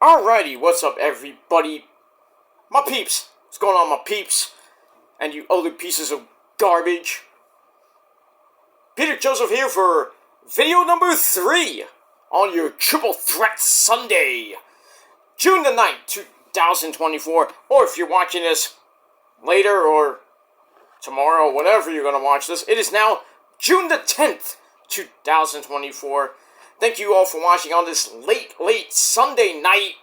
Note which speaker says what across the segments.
Speaker 1: Alrighty, what's up everybody? My peeps! What's going on, my peeps? And you other pieces of garbage. Peter Joseph here for video number 3 on your Triple Threat Sunday. June the 9th, 2024. Or if you're watching this later or tomorrow, whenever you're going to watch this, it is now June the 10th, 2024. Thank you all for watching on this late Sunday night,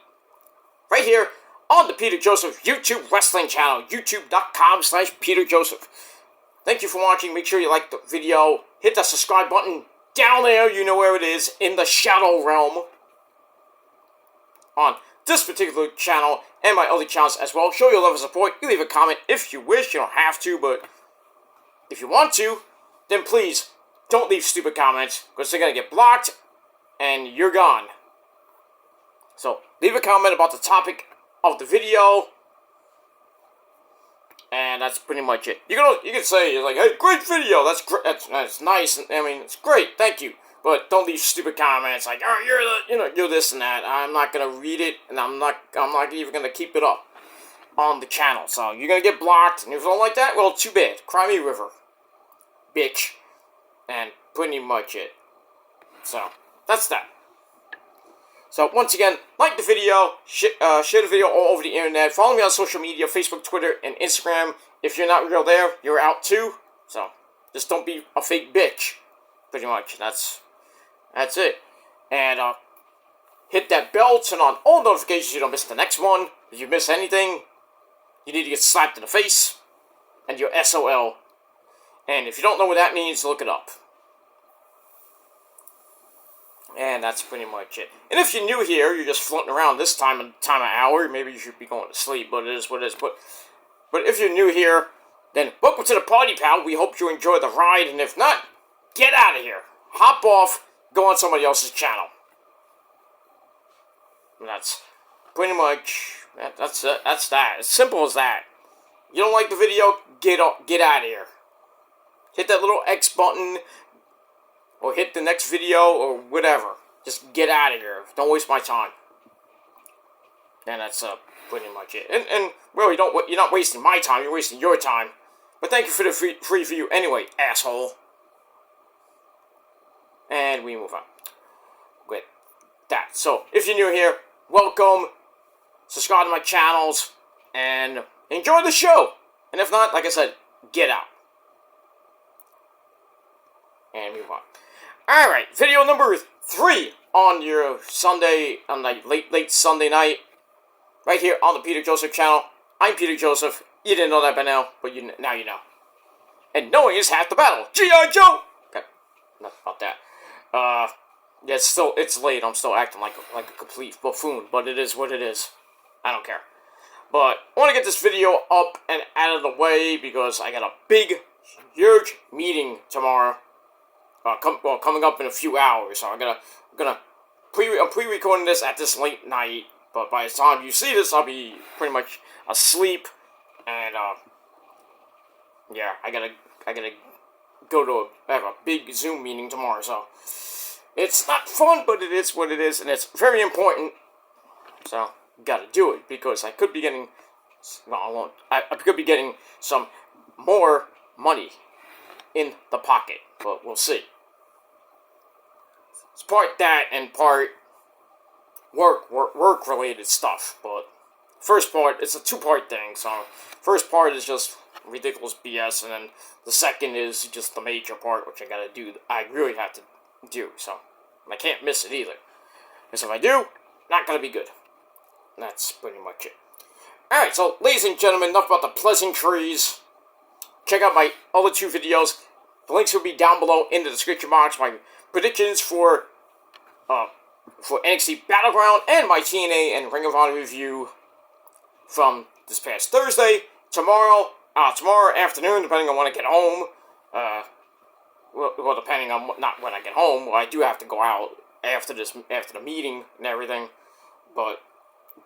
Speaker 1: right here on the Peter Joseph YouTube wrestling channel, youtube.com/Peter Joseph. Thank you for watching. Make sure you like the video. Hit that subscribe button down there. You know where it is, in the shadow realm. On this particular channel and my other channels as well. Show your love and support. You leave a comment if you wish. You don't have to, but if you want to, then please don't leave stupid comments, because they're going to get blocked and you're gone. So leave a comment about the topic of the video, and that's pretty much it. You can say like, "Hey, great video. That's great. That's nice. I mean, it's great. Thank you." But don't leave stupid comments like, "Oh, you're this and that." I'm not gonna read it, and I'm not even gonna keep it up on the channel. So you're gonna get blocked, and if you don't like that, well, too bad. Cry me a river, bitch. And pretty much it. So that's that. So once again, like the video, share the video all over the internet. Follow me on social media, Facebook, Twitter, and Instagram. If you're not real there, you're out too. So just don't be a fake bitch. Pretty much. That's it. And hit that bell, turn on all notifications so you don't miss the next one. If you miss anything, you need to get slapped in the face, and you're SOL. And if you don't know what that means, look it up. And that's pretty much it. And if you're new here, you're just floating around this time of hour, maybe you should be going to sleep, but it is what it is. But if you're new here, then welcome to the party, pal. We hope you enjoy the ride, and if not, get out of here. Hop off, go on somebody else's channel. And that's pretty much, that's it. That's that. As simple as that. You don't like the video, get out of here. Hit that little X button, or hit the next video, or whatever. Just get out of here. Don't waste my time. And that's pretty much it. And really, you're not wasting my time. You're wasting your time. But thank you for the free view anyway, asshole. And we move on with that. So if you're new here, welcome. Subscribe to my channels and enjoy the show. And if not, like I said, get out. And move on. Alright, video number 3 on your Sunday, on the late Sunday night, right here on the Peter Joseph channel. I'm Peter Joseph. You didn't know that by now, but now you know. And knowing is half the battle. G.I. Joe! Okay, enough about that. Yeah, it's late. I'm still acting like a complete buffoon, but it is what it is. I don't care. But I want to get this video up and out of the way because I got a big, huge meeting tomorrow. Coming up in a few hours, so I'm pre-recording this at this late night, but by the time you see this, I'll be pretty much asleep, and, yeah, I gotta I have a big Zoom meeting tomorrow, so, it's not fun, but it is what it is, and it's very important, so, gotta do it, because I could be getting, well, I won't, I could be getting some more money in the pocket, but we'll see. It's part that and part work-related stuff, but first part, it's a 2-part thing, so first part is just ridiculous BS, and then the second is just the major part, which I really have to do, so I can't miss it either, because if I do, not gonna be good. That's pretty much it. Alright, so ladies and gentlemen, enough about the pleasantries. Check out my other 2 videos. The links will be down below in the description box. My predictions for NXT Battleground and my TNA and Ring of Honor review from this past Thursday. Tomorrow afternoon, depending on when I get home. Well, depending on not when I get home. Well, I do have to go out after the meeting and everything, but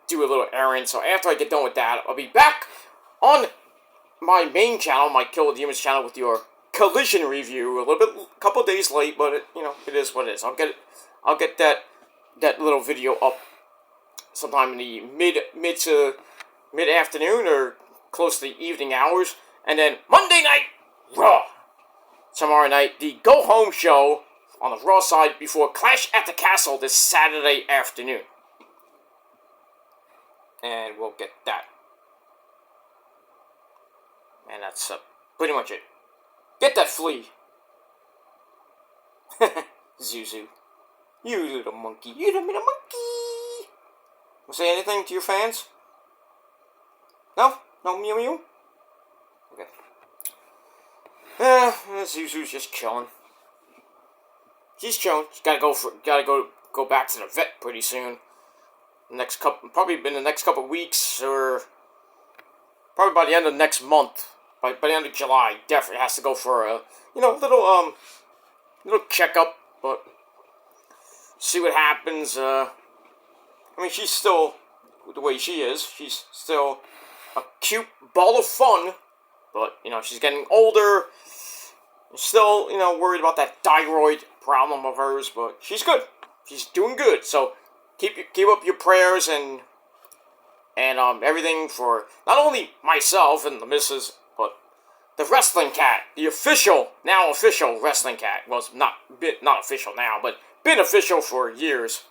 Speaker 1: do a little errand. So after I get done with that, I'll be back on my main channel, my Kill the Demons channel, with your Collision review. A couple days late, but it is what it is. I'll get that little video up sometime in the mid afternoon or close to the evening hours, and then Monday Night Raw. Tomorrow night, the go home show on the Raw side before Clash at the Castle this Saturday afternoon. And we'll get that. And that's pretty much it. Get that flea. Zuzu. You little monkey. You little monkey. Say anything to your fans? No? No mew mew? Okay. Zuzu's just chilling. She's chilling. She's gotta go back to the vet pretty soon. Probably in the next couple of weeks, or probably by the end of next month. By the end of July, definitely has to go for a little checkup, but see what happens. She's still the way she is. She's still a cute ball of fun, but she's getting older. Still, worried about that thyroid problem of hers, but she's good. She's doing good. So keep up your prayers and everything for not only myself and the missus, but the wrestling cat, the now official wrestling cat. Well, it's not official now, but been official for years.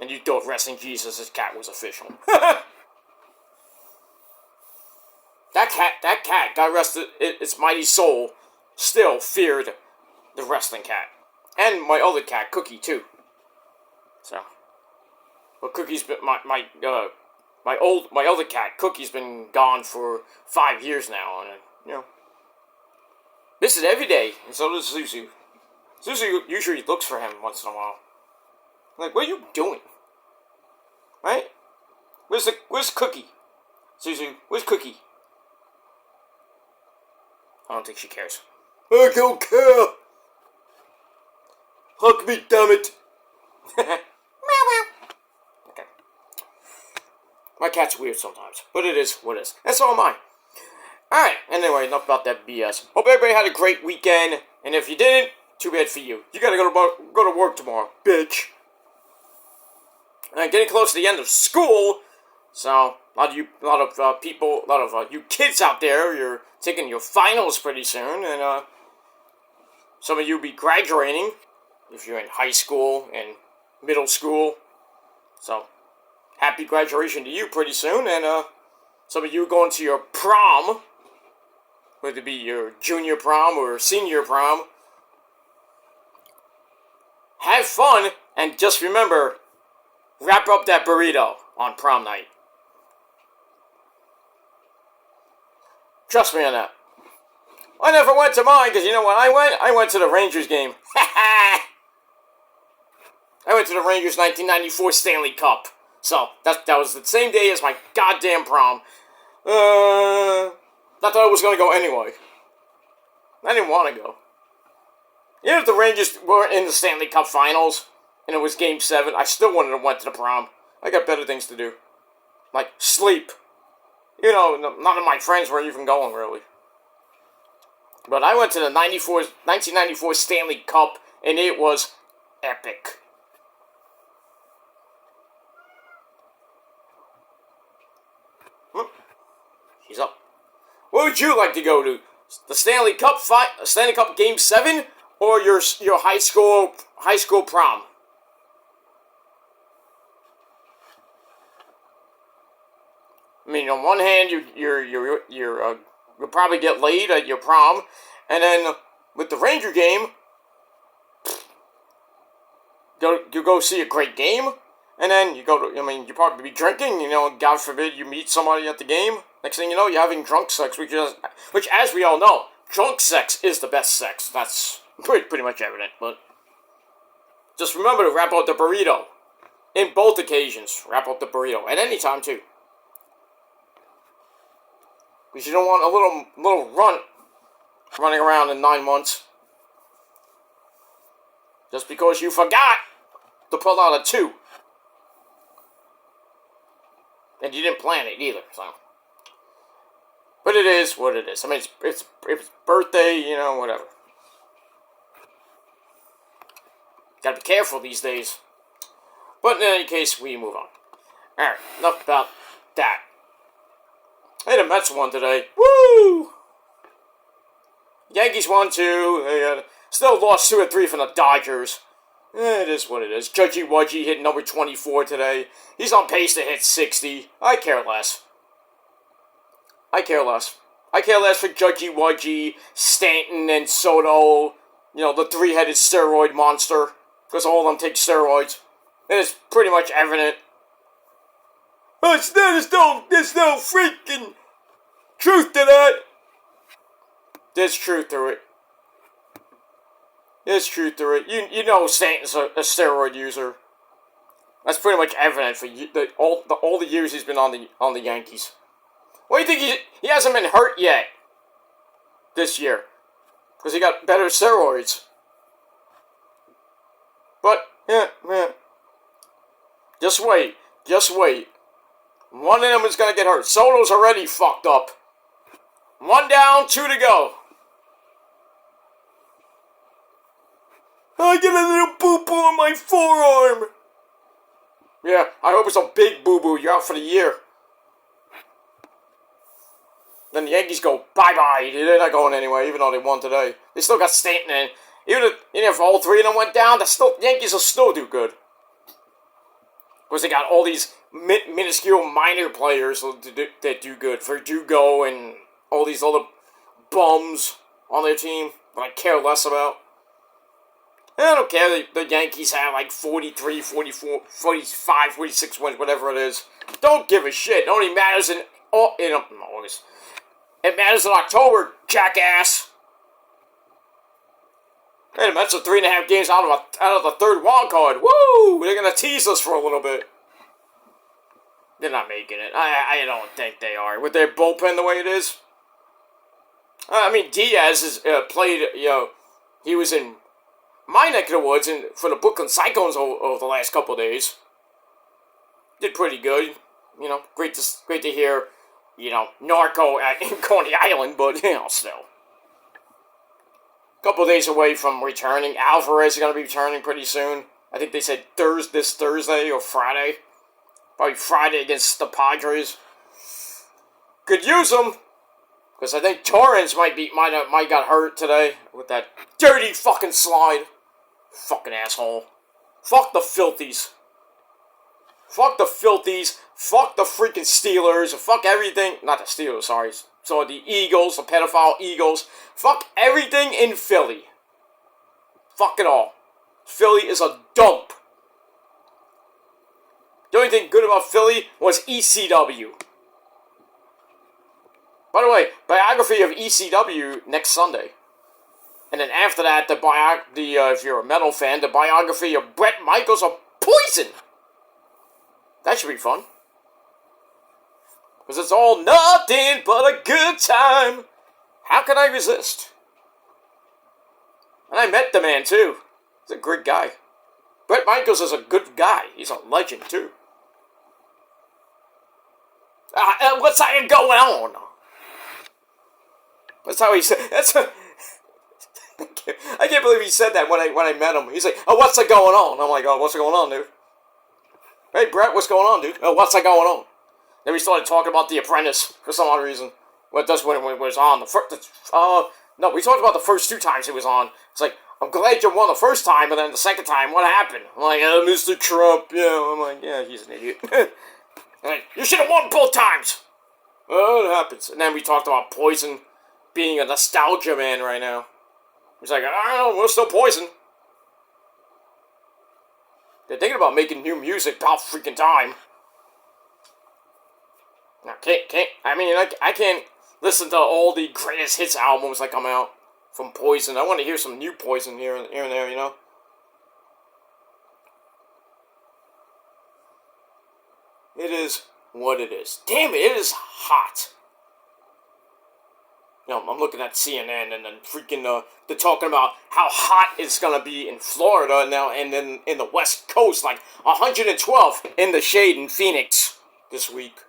Speaker 1: And you thought Wrestling Jesus' cat was official. That cat, God rest its mighty soul, still feared the wrestling cat. And my other cat, Cookie, too. So. But Cookie's been, my other cat, Cookie's been gone for 5 years now, and, miss it every day, and so does Zuzu. Zuzu usually looks for him once in a while. Like, what are you doing? Right? Where's Cookie? Zuzu, where's Cookie? I don't think she cares. I don't care! Hug me, damn it! Okay. My cat's weird sometimes, but it is what it is. And so am I. Alright, anyway, enough about that BS. Hope everybody had a great weekend, and if you didn't, too bad for you. You gotta go to work tomorrow, bitch. And getting close to the end of school, so a lot of you kids out there, you're taking your finals pretty soon, and some of you will be graduating if you're in high school and middle school. So happy graduation to you pretty soon, and some of you going to your prom, whether it be your junior prom or senior prom. Have fun, and just remember, wrap up that burrito on prom night. Trust me on that. I never went to mine, because you know when I went? I went to the Rangers game. I went to the Rangers 1994 Stanley Cup. So, that was the same day as my goddamn prom. I thought I was going to go anyway. I didn't want to go. Even if the Rangers were in the Stanley Cup Finals, and it was Game 7, I still wouldn't have went to the prom. I got better things to do. Like, sleep. None of my friends were even going, really. But I went to the 1994 Stanley Cup, and it was epic. She's up. What would you like to go to? The Stanley Cup Game 7, or your high school prom? I mean, on one hand, you'll probably get laid at your prom, and then with the Ranger game, you go see a great game, and then you probably be drinking. God forbid you meet somebody at the game. Next thing you know, you're having drunk sex, which, as we all know, drunk sex is the best sex. That's pretty much evident. But just remember to wrap out the burrito in both occasions. Wrap out the burrito at any time too. Because you don't want a little runt running around in 9 months. Just because you forgot to pull out a 2. And you didn't plan it either, so. But it is what it is. I mean, it's birthday, whatever. Gotta be careful these days. But in any case, we move on. Alright, enough about that. Hey, the Mets won today. Woo! Yankees won too. They still lost 2 or 3 from the Dodgers. It is what it is. Judgy Wudgy hit number 24 today. He's on pace to hit 60. I care less. I care less. I care less for Judgy Wudgy, Stanton, and Soto. You know, the 3-headed steroid monster. Because all of them take steroids. And it's pretty much evident. There's no freaking truth to that. There's truth to it. There's truth to it. You know Stanton's a steroid user. That's pretty much evident for all the years he's been on the Yankees. What do you think he hasn't been hurt yet this year? Because he got better steroids. But yeah. Just wait. One of them is gonna get hurt. Soto's already fucked up. 1 down, 2 to go. I get a little boo-boo on my forearm. Yeah, I hope it's a big boo-boo. You're out for the year. Then the Yankees go bye-bye. They're not going anywhere, even though they won today. They still got Stanton in. Even if all 3 of them went down, the Yankees will still do good. Because they got all these minuscule minor players that do good. Verdugo and all these other bums on their team that I care less about. I don't care. The Yankees have like 43, 44, 45, 46 wins, whatever it is. Don't give a shit. It only matters in August. It matters in October, jackass. Hey, the Mets are 3.5 games out of the third wild card. Woo! They're gonna tease us for a little bit. They're not making it. I don't think they are. With their bullpen the way it is. I mean, Diaz has played, he was in my neck of the woods for the Brooklyn Cyclones over the last couple of days. Did pretty good. Great to hear, Narco in Coney Island, but, still. Couple of days away from returning. Alvarez is going to be returning pretty soon. I think they said this Thursday or Friday. Probably Friday against the Padres. Could use him. Because I think Torrens might got hurt today with that dirty fucking slide. Fucking asshole. Fuck the filthies. Fuck the filthies. Fuck the freaking Steelers. Fuck everything. Not the Steelers, sorry. So the Eagles, the pedophile Eagles. Fuck everything in Philly. Fuck it all. Philly is a dump. The only thing good about Philly was ECW. By the way, biography of ECW next Sunday. And then after that, if you're a metal fan, the biography of Bret Michaels of Poison. That should be fun. Because it's all nothing but a good time. How can I resist? And I met the man, too. He's a great guy. Bret Michaels is a good guy. He's a legend, too. What's that going on? That's how he said. I can't believe he said that when I met him. He's like, "Oh, what's that going on?" I'm like, "Oh, what's going on, dude?" Hey, Brett, what's going on, dude? Oh, what's that going on? Then we started talking about The Apprentice for some odd reason. Well, that's when it was on. No, we talked about the first 2 times it was on. It's like, I'm glad you won the first time, but then the second time, what happened? I'm like, Mr. Trump, I'm like, yeah, he's an idiot. Like, you should have won both times. Well, it happens. And then we talked about Poison being a nostalgia man right now. He's like, I don't know, we're still Poison. They're thinking about making new music about freaking time. I can't listen to all the greatest hits albums that come out from Poison. I want to hear some new Poison here and there, It is what it is. Damn it is hot. I'm looking at CNN and then freaking, they're talking about how hot it's going to be in Florida now and then in the West Coast, like 112 in the shade in Phoenix this week.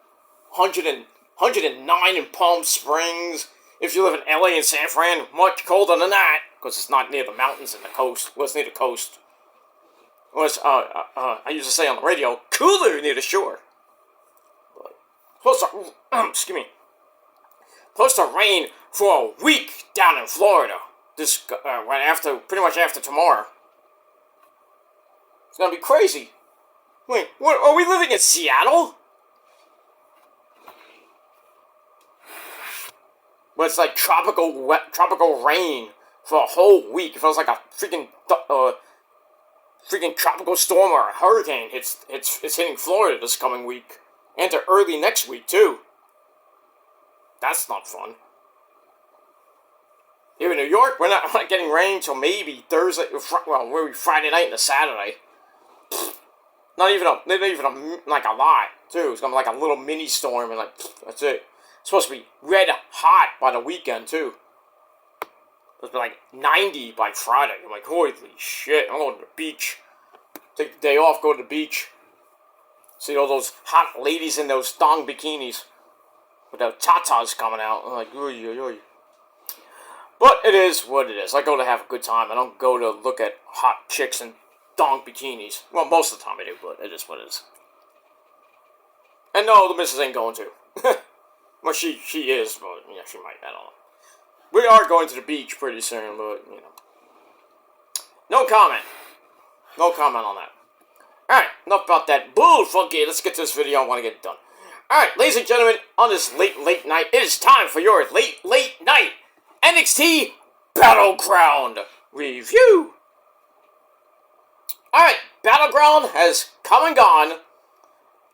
Speaker 1: 109 in Palm Springs. If you live in LA and San Fran, much colder than that, because it's not near the mountains and the coast. Well, it's near the coast. Well, I used to say on the radio, cooler near the shore. supposed to, excuse me, supposed to rain for a week down in Florida. Pretty much after tomorrow. It's gonna be crazy. Wait, what? Are we living in Seattle? But it's like tropical rain for a whole week. It feels like a freaking tropical storm or a hurricane. It's hitting Florida this coming week, and to early next week too. That's not fun. Here in New York, we're not getting rain till maybe Thursday. Well, maybe Friday night and Saturday. Not even a lot too. It's gonna be like a little mini storm, and that's it. It's supposed to be red hot by the weekend too. It's supposed to be like 90 by Friday. I'm like, holy shit! I'm going to the beach. Take the day off, go to the beach. See all those hot ladies in those thong bikinis with their tatas coming out. I'm like, oy, oy, oy. But it is what it is. I go to have a good time. I don't go to look at hot chicks in thong bikinis. Well, most of the time I do, but it is what it is. And no, the missus ain't going to. Well, she is, but yeah, she might. I don't know. We are going to the beach pretty soon, but you know. No comment. No comment on that. Alright, enough about that bull funky. Let's get to this video. I want to get it done. Alright, ladies and gentlemen, on this late night, it is time for your late night NXT Battleground review. Alright, Battleground has come and gone,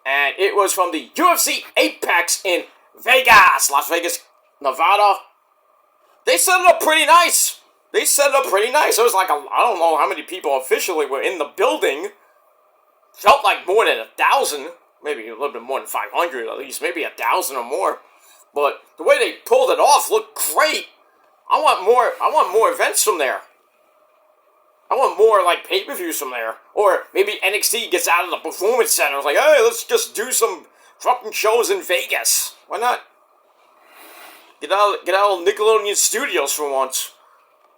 Speaker 1: and it was from the UFC Apex in Vegas, Las Vegas, Nevada. They set it up pretty nice. It was like, I don't know how many people officially were in the building. Felt like more than 1,000. Maybe a little bit more than 500 at least. Maybe 1,000 or more. But the way they pulled it off looked great. I want more events from there. I want more, like, pay-per-views from there. Or maybe NXT gets out of the performance center. It's like, hey, let's just do some fucking shows in Vegas. Why not? Get out of Nickelodeon Studios for once.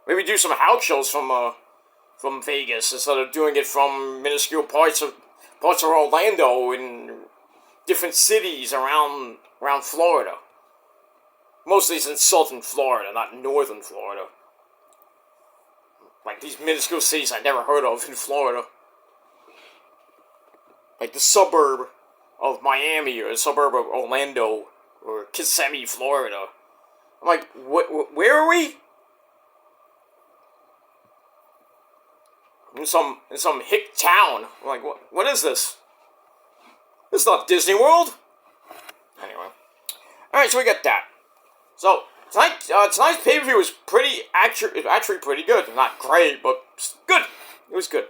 Speaker 1: Maybe do some house shows from Vegas instead of doing it from minuscule parts of Orlando and different cities around Florida. Mostly it's in southern Florida, not northern Florida. Like these minuscule cities I never heard of in Florida. Like the suburb of Miami or the suburb of Orlando or Kissimmee, Florida. I'm like, where are we? In some hick town. I'm like, what is this? This is not Disney World. Anyway. Alright, so we got that. So, tonight's pay-per-view was actually pretty good. Not great, but good. It was good.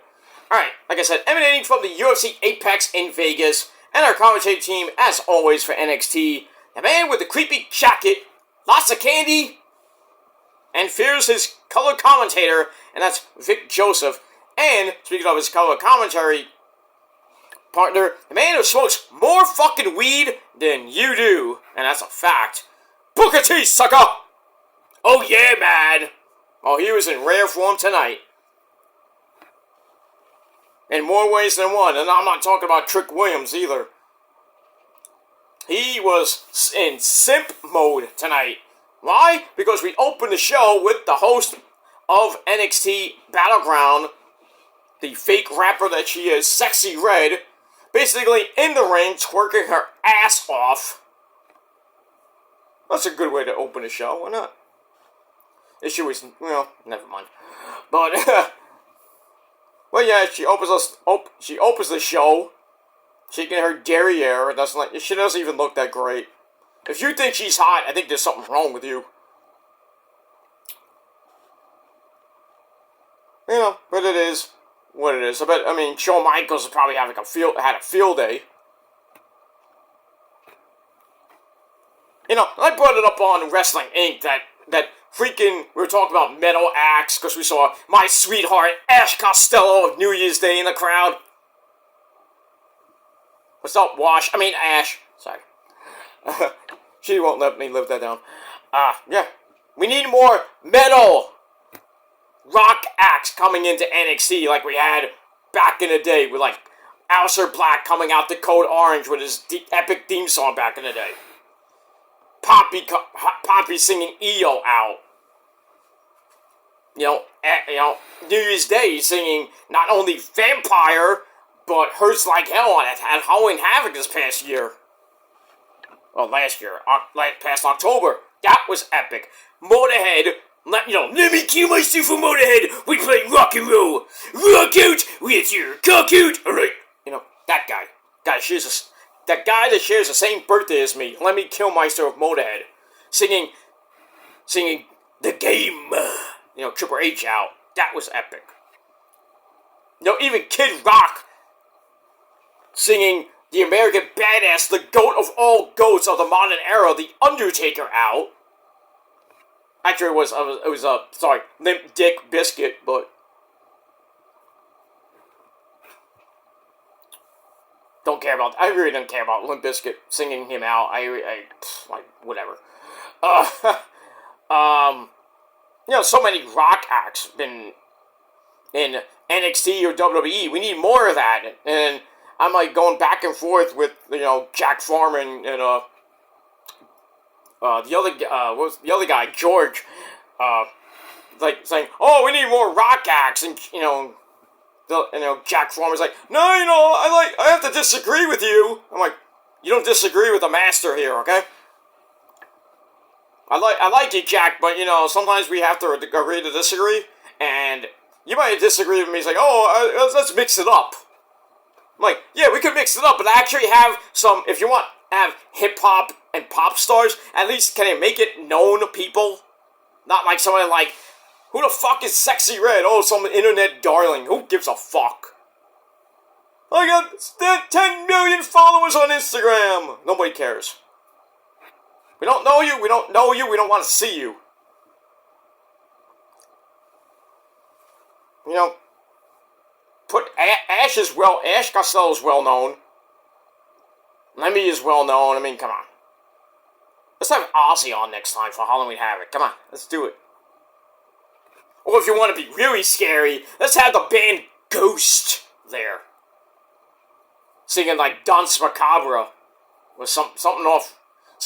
Speaker 1: Alright, like I said, emanating from the UFC Apex in Vegas, and our commentating team, as always, for NXT, the man with the creepy jacket, lots of candy, and fears his color commentator, and that's Vic Joseph. And, speaking of his color commentary partner, the man who smokes more fucking weed than you do, and that's a fact, Booker T, sucker! Oh yeah, man! Oh, he was in rare form tonight. In more ways than one, and I'm not talking about Trick Williams either. He was in simp mode tonight. Why? Because we opened the show with the host of NXT Battleground, the fake rapper that she is, Sexy Red, basically in the ring, twerking her ass off. That's a good way to open a show, why not? She was, well, never mind. But, well, yeah, she opens the show, shaking her derriere, and she doesn't even look that great. If you think she's hot, I think there's something wrong with you. You know, but it is what it is. I mean, Shawn Michaels probably had a field day. You know, I brought it up on Wrestling Inc. that freaking, we were talking about metal acts, because we saw my sweetheart, Ash Costello of New Year's Day in the crowd. What's up, Ash? Sorry. She won't let me live that down. Yeah. We need more metal rock acts coming into NXT like we had back in the day with, like, Alistair Black coming out to Code Orange with his epic theme song back in the day. Poppy singing EO out. New Year's Day singing not only Vampire, but Hurts Like Hell at Halloween Havoc this past year. Well, last year, past October. That was epic. Motorhead, let me kill myself for Motorhead. We play rock and roll. Rock out with your cock out. Alright. That guy. That guy that shares the same birthday as me. Let me kill myself, Motorhead. Singing The Game. Triple H out. That was epic. Even Kid Rock singing the American Badass, the goat of all goats of the modern era, The Undertaker out. Actually, it was Limp Dick Biscuit, but I really don't care about Limp Bizkit singing him out. Whatever. So many rock acts been in NXT or WWE. We need more of that. And I'm going back and forth with Jack Farmer and the other guy, George, saying, "Oh, we need more rock acts," and Jack Farmer's like, "No, I have to disagree with you." I'm like, "You don't disagree with the master here, okay?" I like you, Jack, but sometimes we have to agree to disagree, and you might disagree with me. He's like, "Oh, let's mix it up." I'm like, "Yeah, we could mix it up, but actually have some. If you want to have hip hop and pop stars, at least can I make it known people, not like somebody like." Who the fuck is Sexy Red? Oh, some internet darling. Who gives a fuck? I got 10 million followers on Instagram. Nobody cares. We don't know you. We don't want to see you. Put Ash Costello is well known. Lemmy is well known. Come on. Let's have Ozzy on next time for Halloween Havoc. Come on, let's do it. Or if you want to be really scary, let's have the band Ghost there. Singing like Danse Macabre. Or something off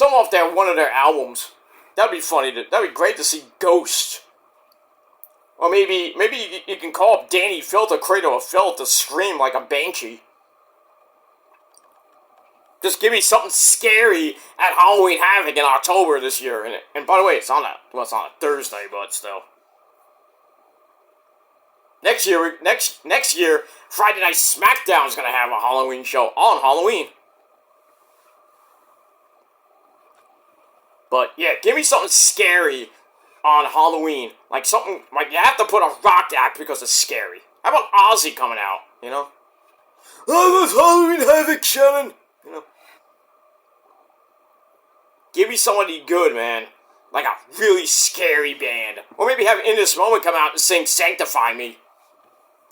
Speaker 1: one of their albums. That'd be funny. That'd be great to see Ghost. Or maybe you can call up Danny Filth, Cradle of Filth, to scream like a banshee. Just give me something scary at Halloween Havoc in October this year. And by the way, it's on a Thursday, but still. Next year, Friday Night SmackDown is going to have a Halloween show on Halloween. But yeah, give me something scary on Halloween. Like you have to put a rock act because it's scary. How about Ozzy coming out, Oh, it's Halloween Havoc, Shannon! Give me somebody good, man. Like a really scary band. Or maybe have In This Moment come out and sing Sanctify Me.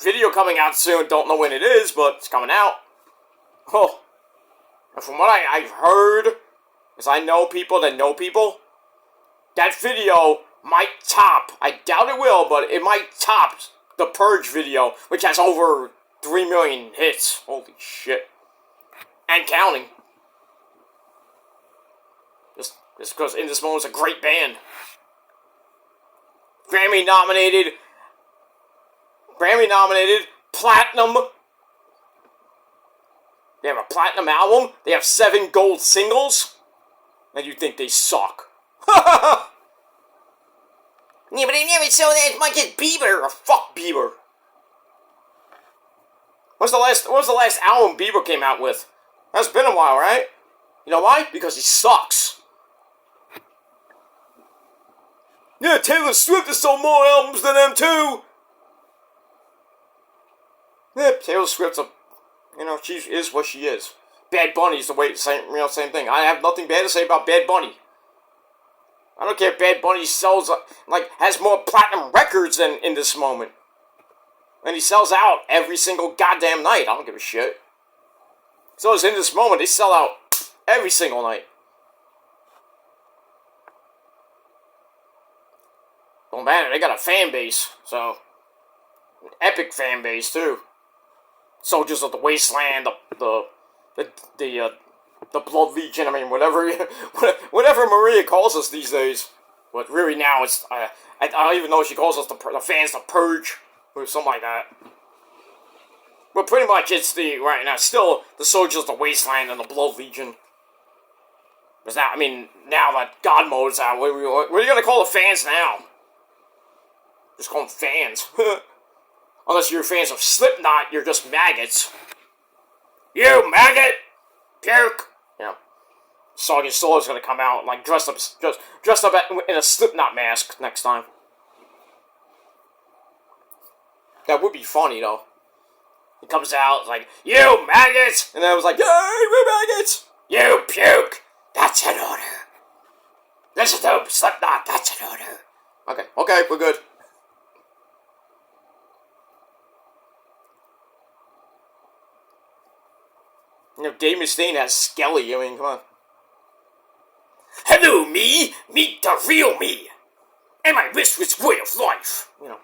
Speaker 1: Video coming out soon, don't know when it is, but it's coming out. Oh. And from what I've heard, because I know people that know people, that video might top, I doubt it will, but it might top the Purge video, which has over 3 million hits. Holy shit. And counting. Just because In This Moment is a great band. Grammy nominated, platinum. They have a platinum album. They have 7 gold singles. And you think they suck. Yeah, but they never sold as much as Bieber. Or fuck Bieber. What was the last album Bieber came out with? That's been a while, right? You know why? Because he sucks. Yeah, Taylor Swift has sold more albums than them too. Yeah, Taylor Swift's she is what she is. Bad Bunny's same thing. I have nothing bad to say about Bad Bunny. I don't care if Bad Bunny sells, has more platinum records than In This Moment. And he sells out every single goddamn night. I don't give a shit. So as In This Moment, they sell out every single night. Don't matter, they got a fan base, so an epic fan base too. soldiers of the wasteland, the Blood Legion. I mean, whatever Maria calls us these days. But really now it's I don't even know if she calls us the fans the Purge or something like that. But pretty much it's right now still the soldiers of the wasteland and the Blood Legion. Because now, I mean, now that God mode's out, what are you gonna call the fans now? Just call them fans. Unless you're fans of Slipknot, you're just maggots. You maggot! Puke! You know, Soggy Soul's gonna come out like dressed up in a Slipknot mask next time. That would be funny though. He comes out like, you maggots! And then I was like, yay, we're maggots! You puke! That's an order. Listen to him, Slipknot, that's an order. Okay, we're good. You know, Dave Mustaine has Skelly, I mean, come on. Hello, me! Meet the real me! And my restless way of life! You know.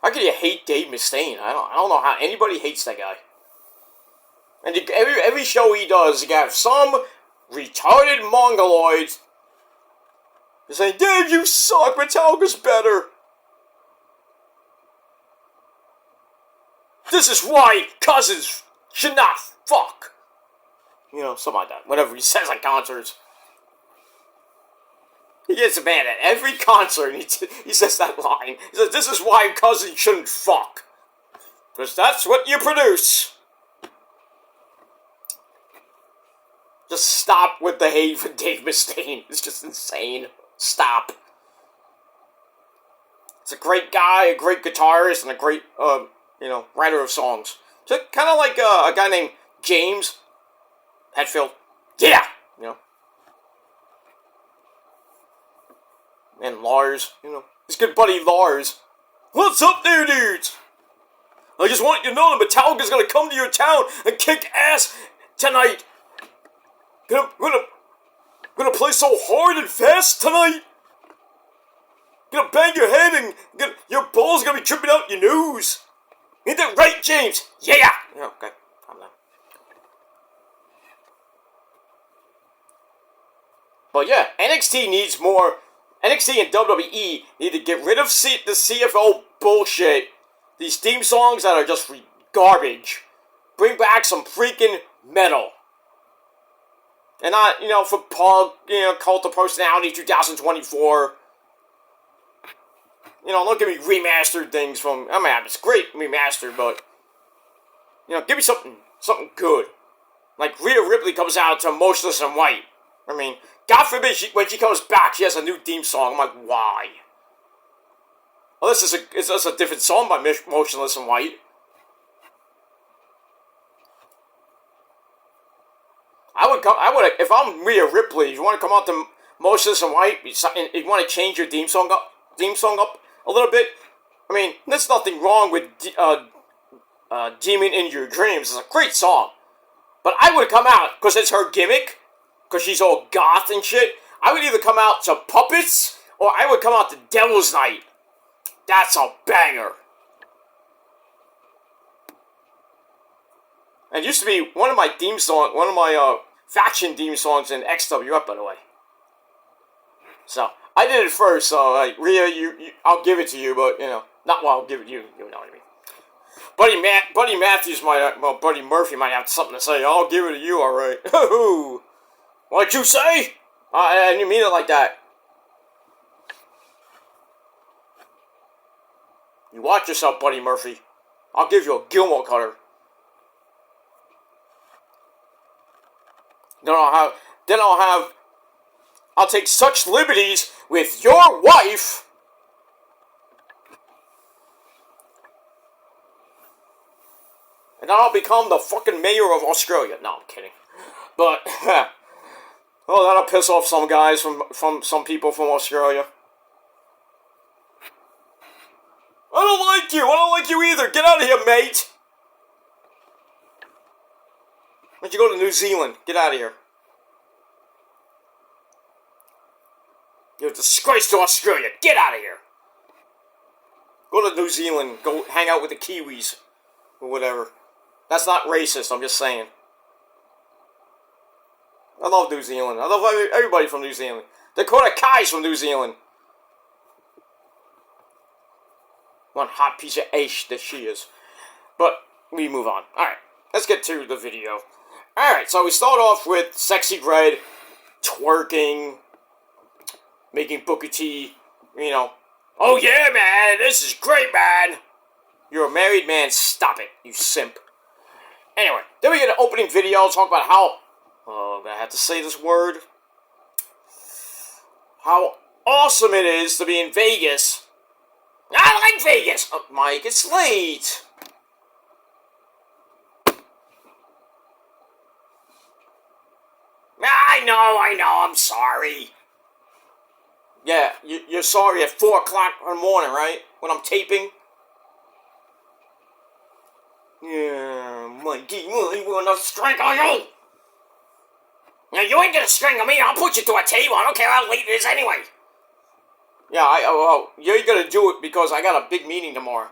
Speaker 1: How can you hate Dave Mustaine? I don't know how anybody hates that guy. And every show he does, you have some retarded mongoloid saying, Dave, you suck, Metallica's better! This is why cousins should not fuck. You know, something like that. Whatever he says at concerts. He gets mad at every concert. He says that line. He says, this is why cousins shouldn't fuck. Because that's what you produce. Just stop with the hate for Dave Mustaine. It's just insane. Stop. It's a great guy, a great guitarist, and a great, writer of songs. So kind of like a guy named James Hetfield. Yeah! You know. And Lars, you know. His good buddy Lars. What's up there, dudes? I just want you to know that Metallica's gonna come to your town and kick ass tonight. Gonna play so hard and fast tonight. Gonna bang your head and your balls gonna be dripping out your nose. Ain't that right, James? Yeah! Okay, calm down. But yeah, NXT and WWE need to get rid of the CFO bullshit. These theme songs that are just garbage. Bring back some freaking metal. And not, for Punk, Cult of Personality 2024. Don't give me remastered things from, it's great remastered, but, give me something good. Like, Rhea Ripley comes out to Motionless in White. I mean, God forbid when she comes back, she has a new theme song. I'm like, why? Well, it's just a different song by Motionless in White. If I'm Rhea Ripley, you want to come out to Motionless in White, you want to change your theme song up a little bit. I mean, there's nothing wrong with Demon in Your Dreams. It's a great song. But I would come out, because it's her gimmick, because she's all goth and shit. I would either come out to Puppets, or I would come out to Devil's Night. That's a banger. And it used to be one of my faction theme songs in XWF, by the way. So, I did it first, so, Rhea, I'll give it to you, but, I'll give it to you, you know what I mean. Buddy Murphy might have something to say. I'll give it to you, alright. What'd you say? I didn't mean it like that. You watch yourself, Buddy Murphy. I'll give you a Gilmore cutter. I'll take such liberties with your wife. And I'll become the fucking mayor of Australia. No, I'm kidding. But, that'll piss off some guys from some people from Australia. I don't like you. I don't like you either. Get out of here, mate. Why'd you go to New Zealand? Get out of here. You're a disgrace to Australia. Get out of here. Go to New Zealand. Go hang out with the Kiwis. Or whatever. That's not racist, I'm just saying. I love New Zealand. I love everybody from New Zealand. Dakota Kai's from New Zealand. One hot piece of ash that she is. But we move on. Alright, let's get to the video. Alright, so we start off with Sexy Red twerking, making Booker T, you know, oh yeah, man, this is great, man. You're a married man, stop it, you simp. Anyway, then we get an opening video, talk about how, oh, I'm gonna have to say this word, how awesome it is to be in Vegas. I like Vegas! Oh, Mike, it's late. I know, I'm sorry. Yeah, you're sorry at 4 o'clock in the morning, right? When I'm taping? Yeah, Mikey, I want to strangle you! Yeah, you ain't gonna strangle me, I'll put you to a table, I don't care how late it is anyway. Yeah, well, you're gonna do it because I got a big meeting tomorrow.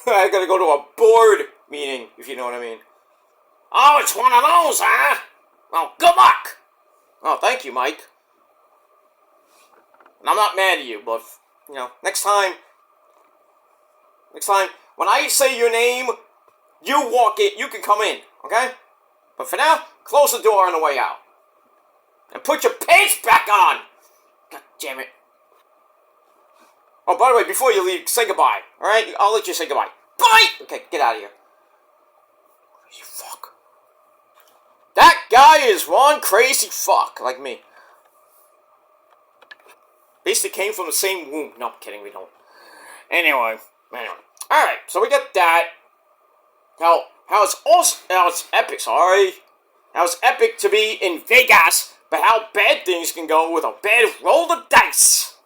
Speaker 1: I gotta go to a board meeting, if you know what I mean. Oh, it's one of those, huh? Well, good luck! Oh, thank you, Mike. And I'm not mad at you, but, you know, next time, when I say your name, you walk it, you can come in, okay? But for now, close the door on the way out. And put your pants back on! God damn it. Oh, by the way, before you leave, say goodbye, alright? I'll let you say goodbye. Bye! Okay, get out of here. Crazy fuck. That guy is one crazy fuck, like me. Basically came from the same womb. No, I'm kidding, we don't. Anyway. Alright, so we got that. How it's awesome, how it's epic, sorry. How it's epic to be in Vegas, but how bad things can go with a bad roll of dice.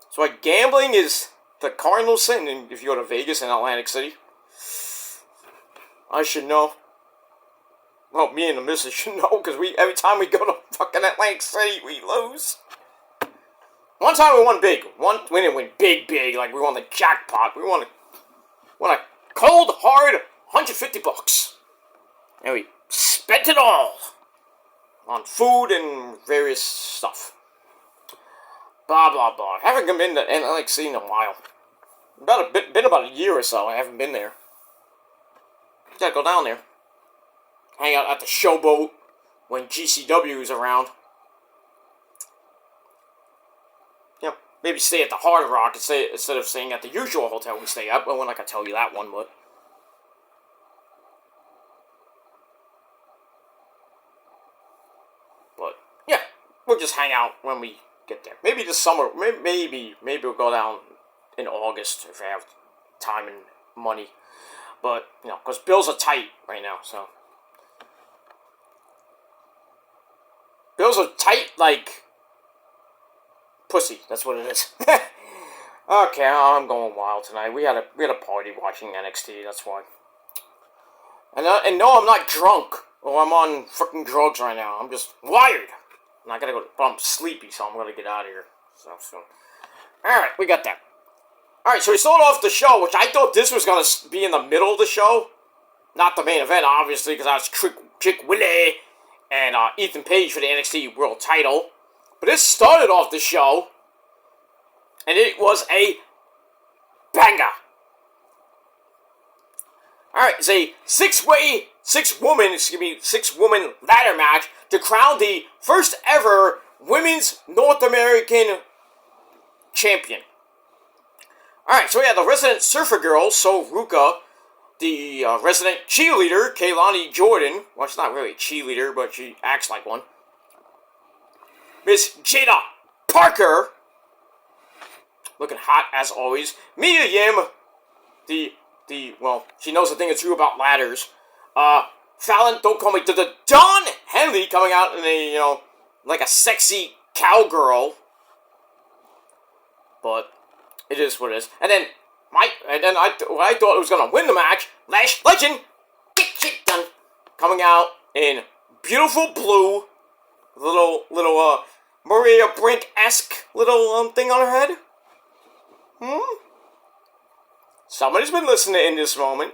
Speaker 1: So like, gambling is the cardinal sin if you go to Vegas and Atlantic City. I should know. Well, me and the missus should know, because every time we go to fucking Atlantic City, we lose. One time we won big. We didn't win big, like we won the jackpot. We won a cold, hard $150. And we spent it all on food and various stuff. Blah, blah, blah. Haven't been to Atlantic City in a while. Been about a year or so. I haven't been there. Gotta go down there. Hang out at the Showboat when GCW is around. Yeah, maybe stay at the Hard Rock instead of staying at the usual hotel we stay at. Well, when I can tell you that one, but yeah, we'll just hang out when we get there. Maybe this summer. Maybe we'll go down in August if I have time and money. But, you know, because bills are tight right now, so. Bills are tight like pussy. That's what it is. Okay, I'm going wild tonight. We had a party watching NXT. That's why. And no, I'm not drunk or I'm on freaking drugs right now. I'm just wired. And I gotta go. But I'm sleepy, so I'm gonna get out of here. So. All right, we got that. All right, so we started off the show, which I thought this was gonna be in the middle of the show, not the main event, obviously, because I was Chick Willie and Ethan Page for the NXT World Title. But this started off the show, and it was a banger. Alright, it's a six-woman ladder match to crown the first ever women's North American champion. Alright, so we have the resident surfer girl, So Ruka, the resident cheerleader, Kaylani Jordan. Well, she's not really a cheerleader, but she acts like one. Miss Jada Parker, looking hot as always. Mia Yim, well, she knows a thing or two about ladders. Fallon, don't call me the Dawn Henley coming out in a, you know, like a sexy cowgirl. But it is what it is. And then I thought it was gonna win the match. Lash Legend, get shit done, coming out in beautiful blue, little Maria Brink-esque little thing on her head? Somebody's been listening in this moment.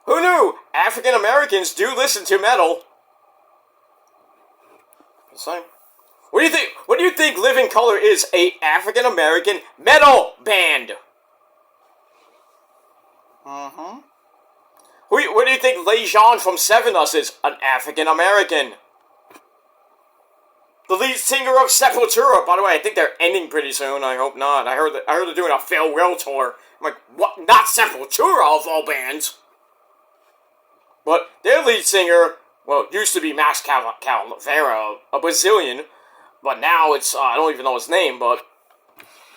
Speaker 1: Who knew African Americans do listen to metal? Same. What do you think? What do you think Living Color is? A African American metal band. What do you think Lejean from Seven Us is? An African American. The lead singer of Sepultura. By the way, I think they're ending pretty soon. I hope not. I heard they're doing a farewell tour. I'm like, what? Not Sepultura of all bands. But their lead singer, well, used to be Max Cavalera, a Brazilian, but now it's, I don't even know his name, but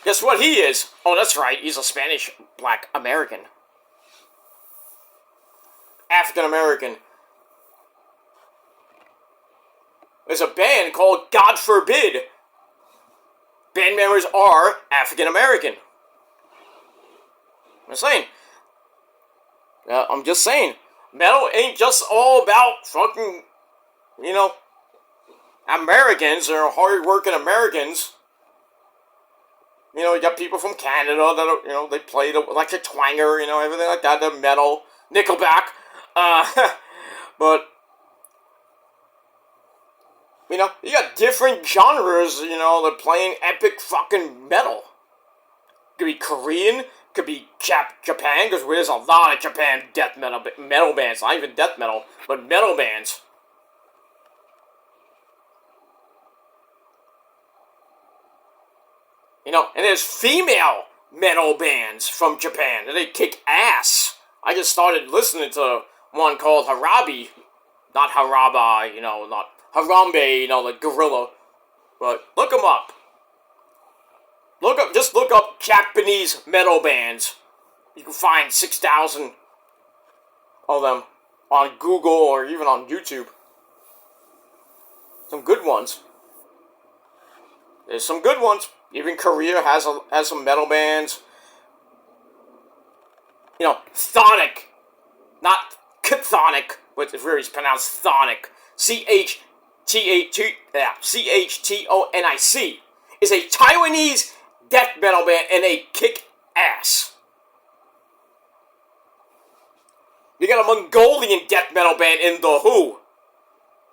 Speaker 1: guess what he is? Oh, that's right, he's a Spanish Black American. African American. There's a band called God Forbid. Band members are African American. I'm just saying. Metal ain't just all about fucking, Americans or hard-working Americans. You got people from Canada that are, they play the electric twanger, everything like that, the metal, Nickelback. But, you got different genres, they're playing epic fucking metal. Could be Korean, could be Japan, because there's a lot of Japan death metal bands, not even death metal, but metal bands. And there's female metal bands from Japan, and they kick ass. I just started listening to one called Harabi, not Haraba, not Harambe, the gorilla, but look them up. Just look up Japanese metal bands. You can find 6,000 of them on Google or even on YouTube. Some good ones. There's some good ones. Even Korea has some metal bands. Chthonic. Not chthonic, but it's really pronounced chthonic. CHTONIC is a Taiwanese death metal band, and they kick ass. You got a Mongolian death metal band in The Who.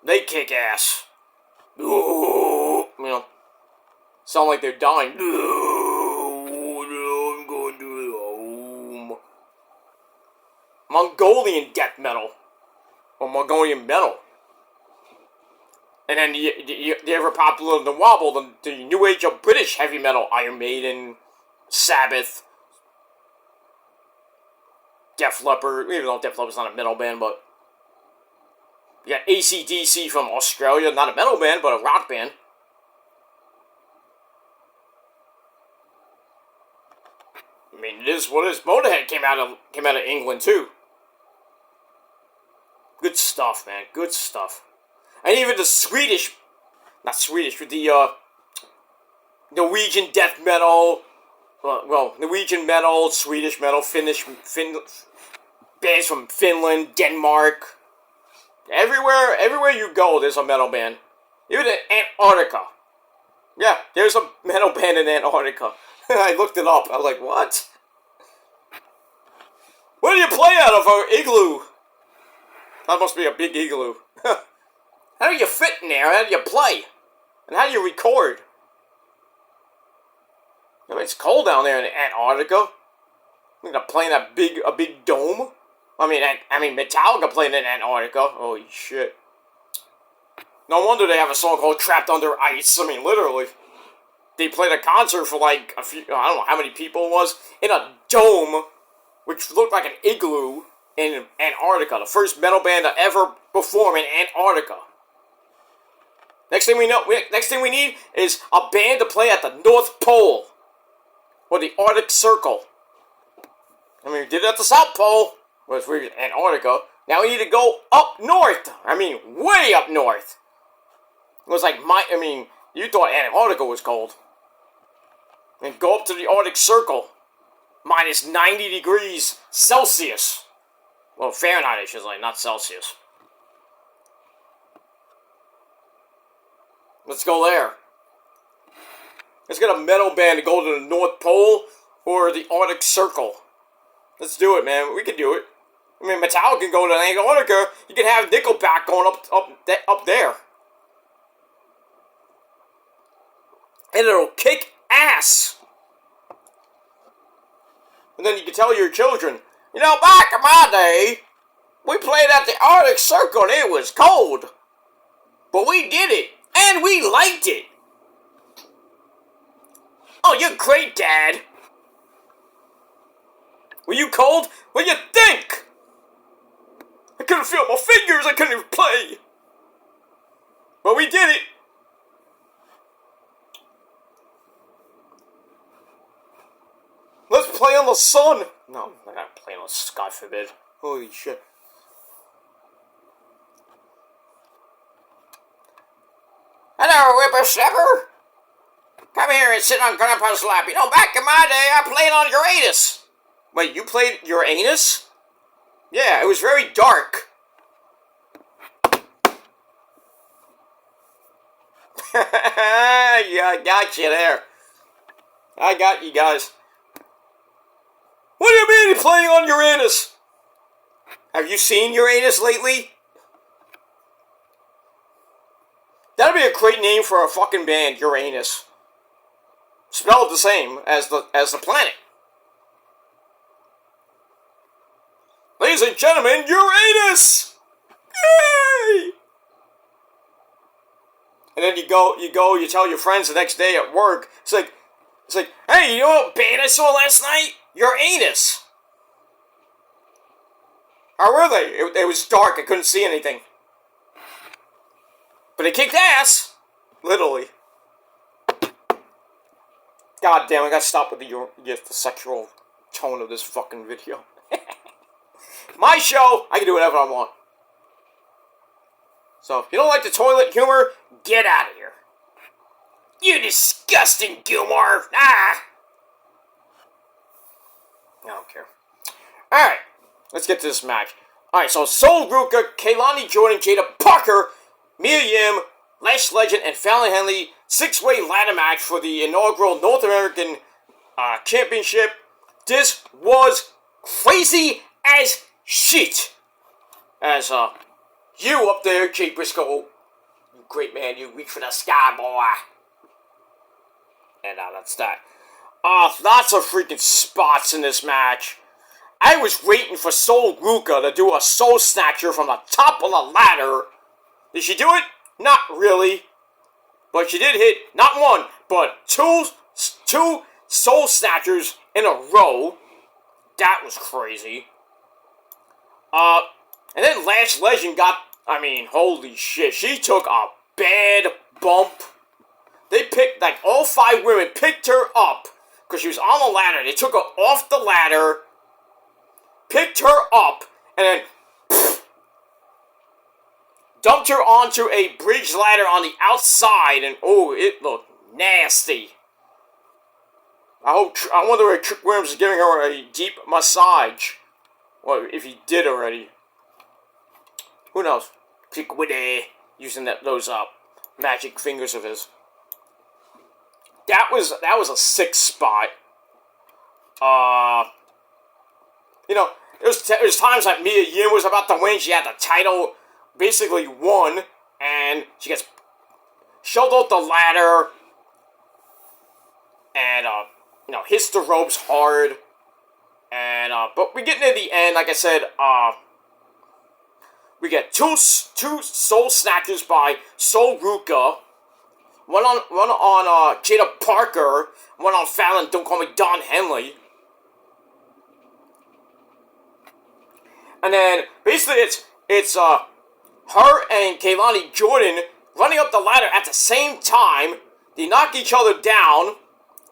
Speaker 1: They kick ass. Sound like they're dying. I'm going to home. Mongolian death metal. Or Mongolian metal. And then the ever popular The Wobble, the new age of British heavy metal, Iron Maiden, Sabbath, Def Leppard, even though Def Leppard's not a metal band, but you got AC/DC from Australia, not a metal band, but a rock band. I mean, it is what it is. Motorhead came out of England too. Good stuff, man. Good stuff. And even the Norwegian death metal, Norwegian metal, Swedish metal, Finnish bands from Finland, Denmark. Everywhere you go, there's a metal band. Even in Antarctica. Yeah, there's a metal band in Antarctica. I looked it up. I was like, what? What do you play out of an igloo? That must be a big igloo. How do you fit in there? How do you play? And how do you record? I mean, it's cold down there in Antarctica. You're gonna play in a big dome. I mean, Metallica playing in Antarctica. Holy shit! No wonder they have a song called "Trapped Under Ice." I mean, literally, they played a concert for like a few. I don't know how many people it was in a dome, which looked like an igloo in Antarctica. The first metal band to ever perform in Antarctica. Next thing we need is a band to play at the North Pole. Or the Arctic Circle. I mean, we did it at the South Pole. Well, it's really Antarctica. Now we need to go up north. I mean, way up north. It was like you thought Antarctica was cold. And go up to the Arctic Circle. Minus 90 degrees Celsius. Well, Fahrenheit, I should say, not Celsius. Let's go there. Let's get a metal band to go to the North Pole or the Arctic Circle. Let's do it, man. We can do it. I mean, Metallica can go to Antarctica. You can have Nickelback going up there. And it'll kick ass. And then you can tell your children, you know, back in my day, we played at the Arctic Circle and it was cold. But we did it. And we liked it. Oh, you're great, Dad. Were you cold? What do you think? I couldn't feel my fingers. I couldn't even play. But we did it. Let's play on the sun. No, I gotta play on the sky, forbid. Holy shit. Hello, whippersnapper. Come here and sit on Grandpa's lap. You know, back in my day, I played on Uranus. Wait, you played Uranus? Yeah, it was very dark. Yeah, I got you there. I got you guys. What do you mean playing on Uranus? Have you seen Uranus lately? That'd be a great name for a fucking band, Uranus. Spelled the same as the planet. Ladies and gentlemen, Uranus! Yay! And then you tell your friends the next day at work. It's like, hey, you know what band I saw last night? Uranus. How were they? It was dark. I couldn't see anything. But they kicked ass. Literally. God damn, I gotta stop with the sexual tone of this fucking video. My show, I can do whatever I want. So, if you don't like the toilet humor, get out of here. You disgusting Gilmore! Ah! I don't care. Alright, let's get to this match. Alright, so Sol Ruka, Kehlani Jordan, Jada Parker, Mia Yim, Lash Legend, and Fallon Henley 6-way ladder match for the inaugural North American Championship. This was crazy as shit. As, you up there, Jay Briscoe, you great man, you reach for the sky, boy. And that's that. Lots of freaking spots in this match. I was waiting for Sol Ruka to do a soul snatcher from the top of the ladder. Did she do it? Not really. But she did hit, not one, but two soul snatchers in a row. That was crazy. And then Lash Legend got, holy shit, she took a bad bump. They picked, all 5 women picked her up, because she was on the ladder. They took her off the ladder, picked her up, and then dumped her onto a bridge ladder on the outside, and oh, it looked nasty. I wonder if Trick Williams is giving her a deep massage. Well, if he did already. Who knows? Trick Willie using those magic fingers of his. That was a sick spot. It was times like Mia Yim was about to win. She had the title basically won, and she gets shoved off the ladder, and hits the ropes hard, and but we get near the end. Like I said, we get two soul snatchers by Sol Ruka. One on Jada Parker, one on Fallon, don't call me Don Henley. And then basically it's her and Kehlani Jordan running up the ladder at the same time. They knock each other down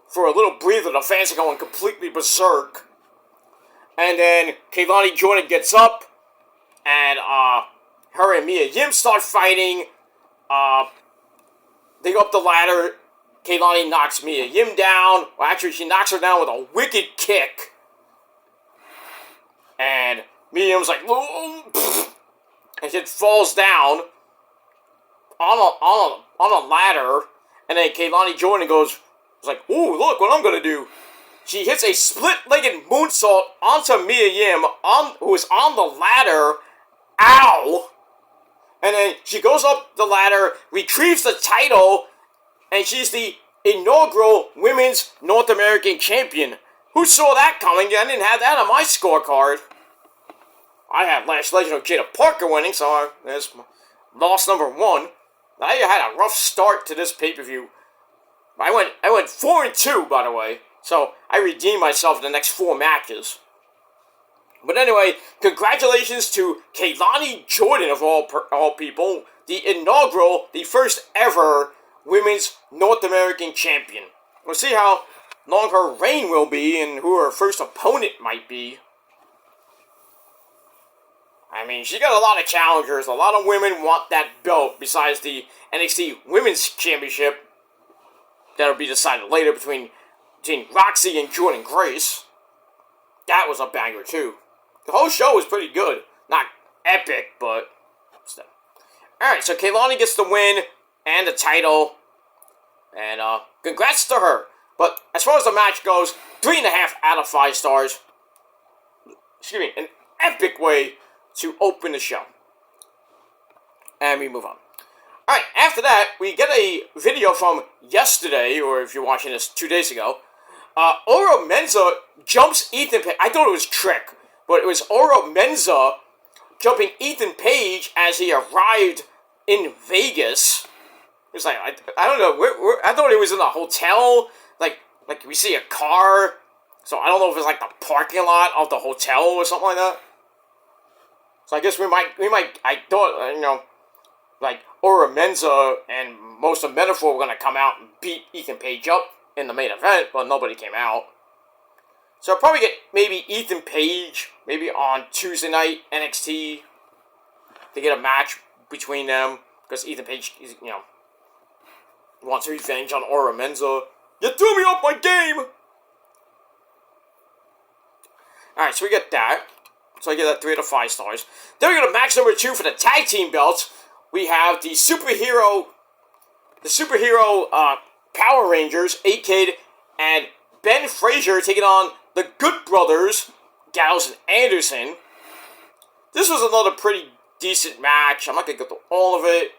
Speaker 1: for a little breather. The fans are going completely berserk. And then Kehlani Jordan gets up, and her and Mia Yim start fighting. They go up the ladder. Kehlani knocks Mia Yim down. Well, actually, she knocks her down with a wicked kick. And Mia Yim's like, and she falls down. on a ladder, and then Kaylani Jordan goes, it's like, ooh, look what I'm gonna do. She hits a split-legged moonsault onto Mia Yim, who is on the ladder. Ow! And then she goes up the ladder, retrieves the title, and she's the inaugural Women's North American Champion. Who saw that coming? I didn't have that on my scorecard. I had Lash Legend of Jada Parker winning, so there's loss number 1. I had a rough start to this pay-per-view. I went 4-2, by the way, so I redeemed myself in the next 4 matches. But anyway, congratulations to Kaylani Jordan, of all people, the inaugural, the first ever Women's North American Champion. We'll see how long her reign will be and who her first opponent might be. I mean, she got a lot of challengers. A lot of women want that belt besides the NXT Women's Championship that'll be decided later between Roxy and Jordan Grace. That was a banger, too. The whole show was pretty good. Not epic, but still. Alright, so Kaylani gets the win and the title. And congrats to her. But as far as the match goes, 3.5 out of 5 stars. Excuse me, an epic way to open the show. And we move on. Alright, after that, we get a video from yesterday, or if you're watching this 2 days ago. Oro Menza jumps Ethan Page. I thought it was Trick, but it was Oro Menza jumping Ethan Page as he arrived in Vegas. It was like, I don't know, I thought it was in a hotel, like we see a car, so I don't know if it's like the parking lot of the hotel or something like that. So I guess we might, I thought, like, Oro Menza and most of Metaphor were going to come out and beat Ethan Page up in the main event, but nobody came out. So I'll probably get maybe Ethan Page, maybe on Tuesday night, NXT, to get a match between them, because Ethan Page, wants revenge on Oro Menza. You threw me off my game! Alright, so we get that. So I get that 3 out of 5 stars. Then we go to match number 2 for the tag team belts. We have the superhero Power Rangers, A-Kid and Ben Frazier taking on the Good Brothers, Gallows and Anderson. This was another pretty decent match. I'm not going to go through all of it.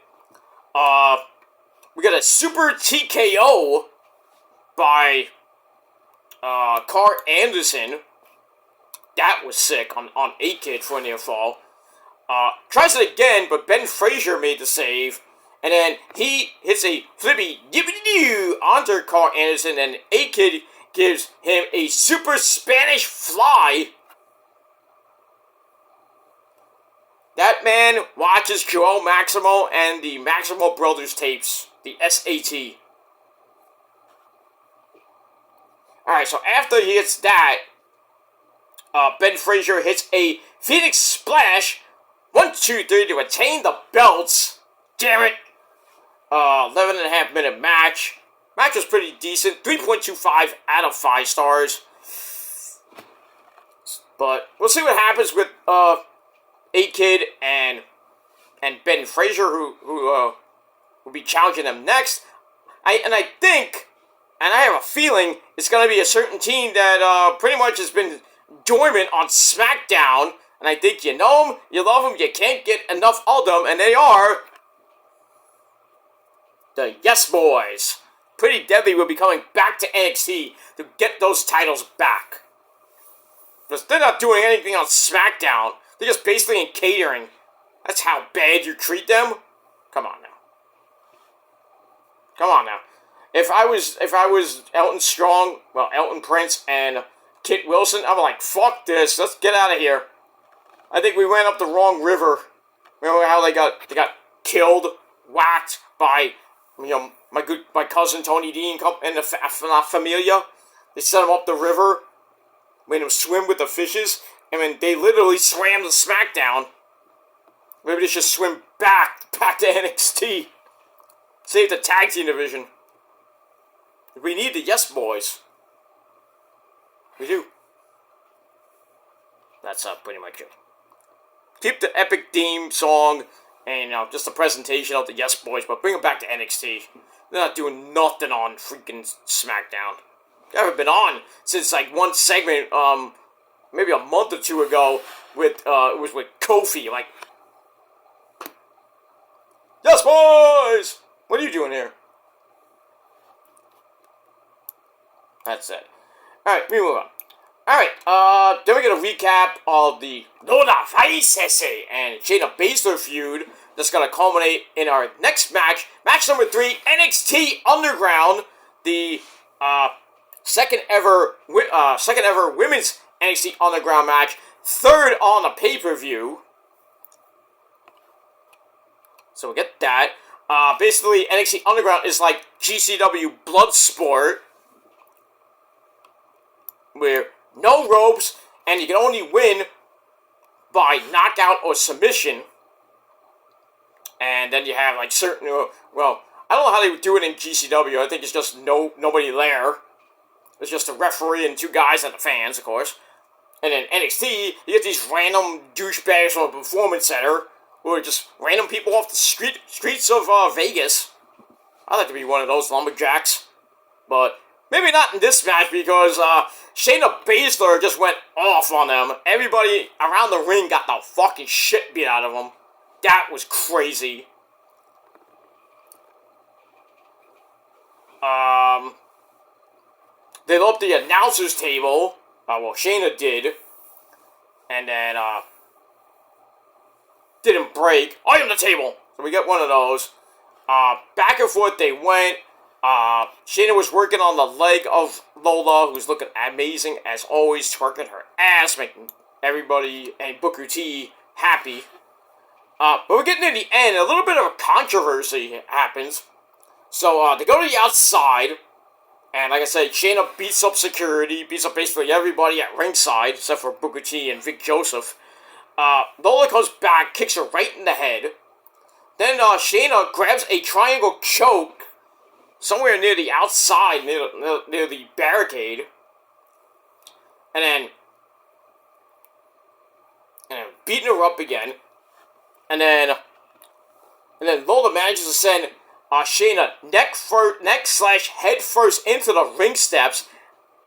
Speaker 1: We got a super TKO by Carl Anderson. That was sick on A-Kid for a near fall. Tries it again, but Ben Frazier made the save. And then he hits a flippy yippity-doo onto Carl Anderson, and A-Kid gives him a super Spanish fly. That man watches Joel Maximo and the Maximo Brothers tapes, the SAT. Alright, so after he hits that, Ben Frazier hits a Phoenix Splash, 1, 2, 3 to attain the belts. Damn it. 11.5 minute match. Match was pretty decent. 3.25 out of 5 stars. But we'll see what happens with A-Kid and Ben Frazier, who will be challenging them next. I think, and I have a feeling, it's going to be a certain team that pretty much has been dormant on SmackDown. And I think you know them, you love them, you can't get enough of them, and they are the Yes Boys. Pretty Deadly will be coming back to NXT to get those titles back. Because they're not doing anything on SmackDown. They're just basically in catering. That's how bad you treat them? Come on now. Come on now. If I was Elton Strong, Elton Prince and Kit Wilson, I'm like, fuck this, let's get out of here. I think we went up the wrong river. Remember how they got killed, whacked by my cousin Tony Dean and the La Familia. They sent him up the river, made him swim with the fishes, and then they literally swam to SmackDown. Maybe they should swim back to NXT. Save the tag team division. We need the Yes Boys. We do. That's pretty much it. Keep the epic theme song and just a presentation of the Yes Boys, but bring them back to NXT. They're not doing nothing on freaking SmackDown. They haven't been on since like one segment, maybe a month or two ago with it was with Kofi. Like, Yes Boys, what are you doing here? That's it. All right, we move on. Alright, then we get a recap of the Lola Faisese and Shayna Baszler feud that's going to culminate in our next match. Match number 3, NXT Underground, the second ever women's NXT Underground match, third on the pay-per-view. So we get that. Basically, NXT Underground is like GCW Bloodsport, where no ropes, and you can only win by knockout or submission. And then you have like certain, well, I don't know how they would do it in GCW. I think it's just nobody there. It's just a referee and 2 guys and the fans, of course. And then NXT, you get these random douchebags from a performance center who are just random people off the streets of Vegas. I'd like to be one of those lumberjacks, but maybe not in this match because Shayna Baszler just went off on them. Everybody around the ring got the fucking shit beat out of them. That was crazy. They lit up the announcer's table. Well, Shayna did. And then, didn't break. I am the table. So we get one of those. Back and forth they went. Shayna was working on the leg of Lola, who's looking amazing as always, twerking her ass, making everybody and Booker T happy. But we're getting to the end. A little bit of a controversy happens. So they go to the outside, and like I said, Shayna beats up security, beats up basically everybody at ringside, except for Booker T and Vic Joseph. Lola comes back, kicks her right in the head. Then Shayna grabs a triangle choke somewhere near the outside, near the barricade, and then beating her up again, and then Lola manages to send Shayna neck/head first into the ring steps.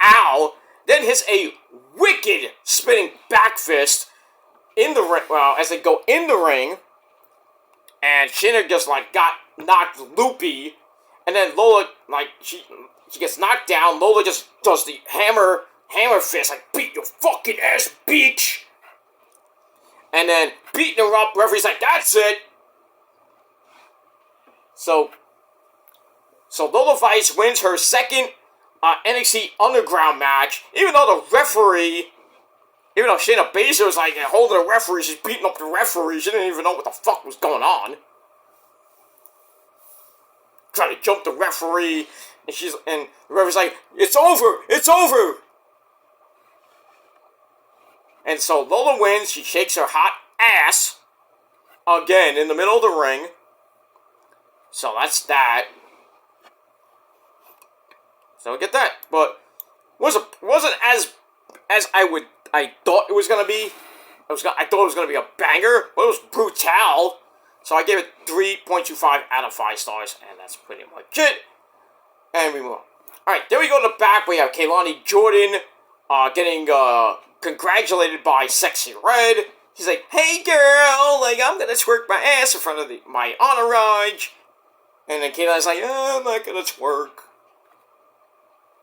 Speaker 1: Ow! Then hits a wicked spinning back fist in the ring. Well, as they go in the ring, and Shayna just like got knocked loopy. And then Lola, like, she gets knocked down. Lola just does the hammer fist, like, beat your fucking ass, bitch. And then beating her up, referee's like, that's it. So Lola Vice wins her second NXT Underground match, even though Shayna Baszler was like holding the referee, she's beating up the referee, she didn't even know what the fuck was going on. Trying to jump the referee, and the referee's like, it's over! And so Lola wins, she shakes her hot ass, again, in the middle of the ring. So that's that. So we get that, but wasn't as I thought it was gonna be. I thought it was gonna be a banger, but it was brutal. So I gave it 3.25 out of 5 stars, and that's pretty much it. And we move on. Alright, then we go to the back. We have Kaylani Jordan getting congratulated by Sexy Red. He's like, hey girl, like, I'm gonna twerk my ass in front of my entourage. And then Kaylani's like, I'm not gonna twerk.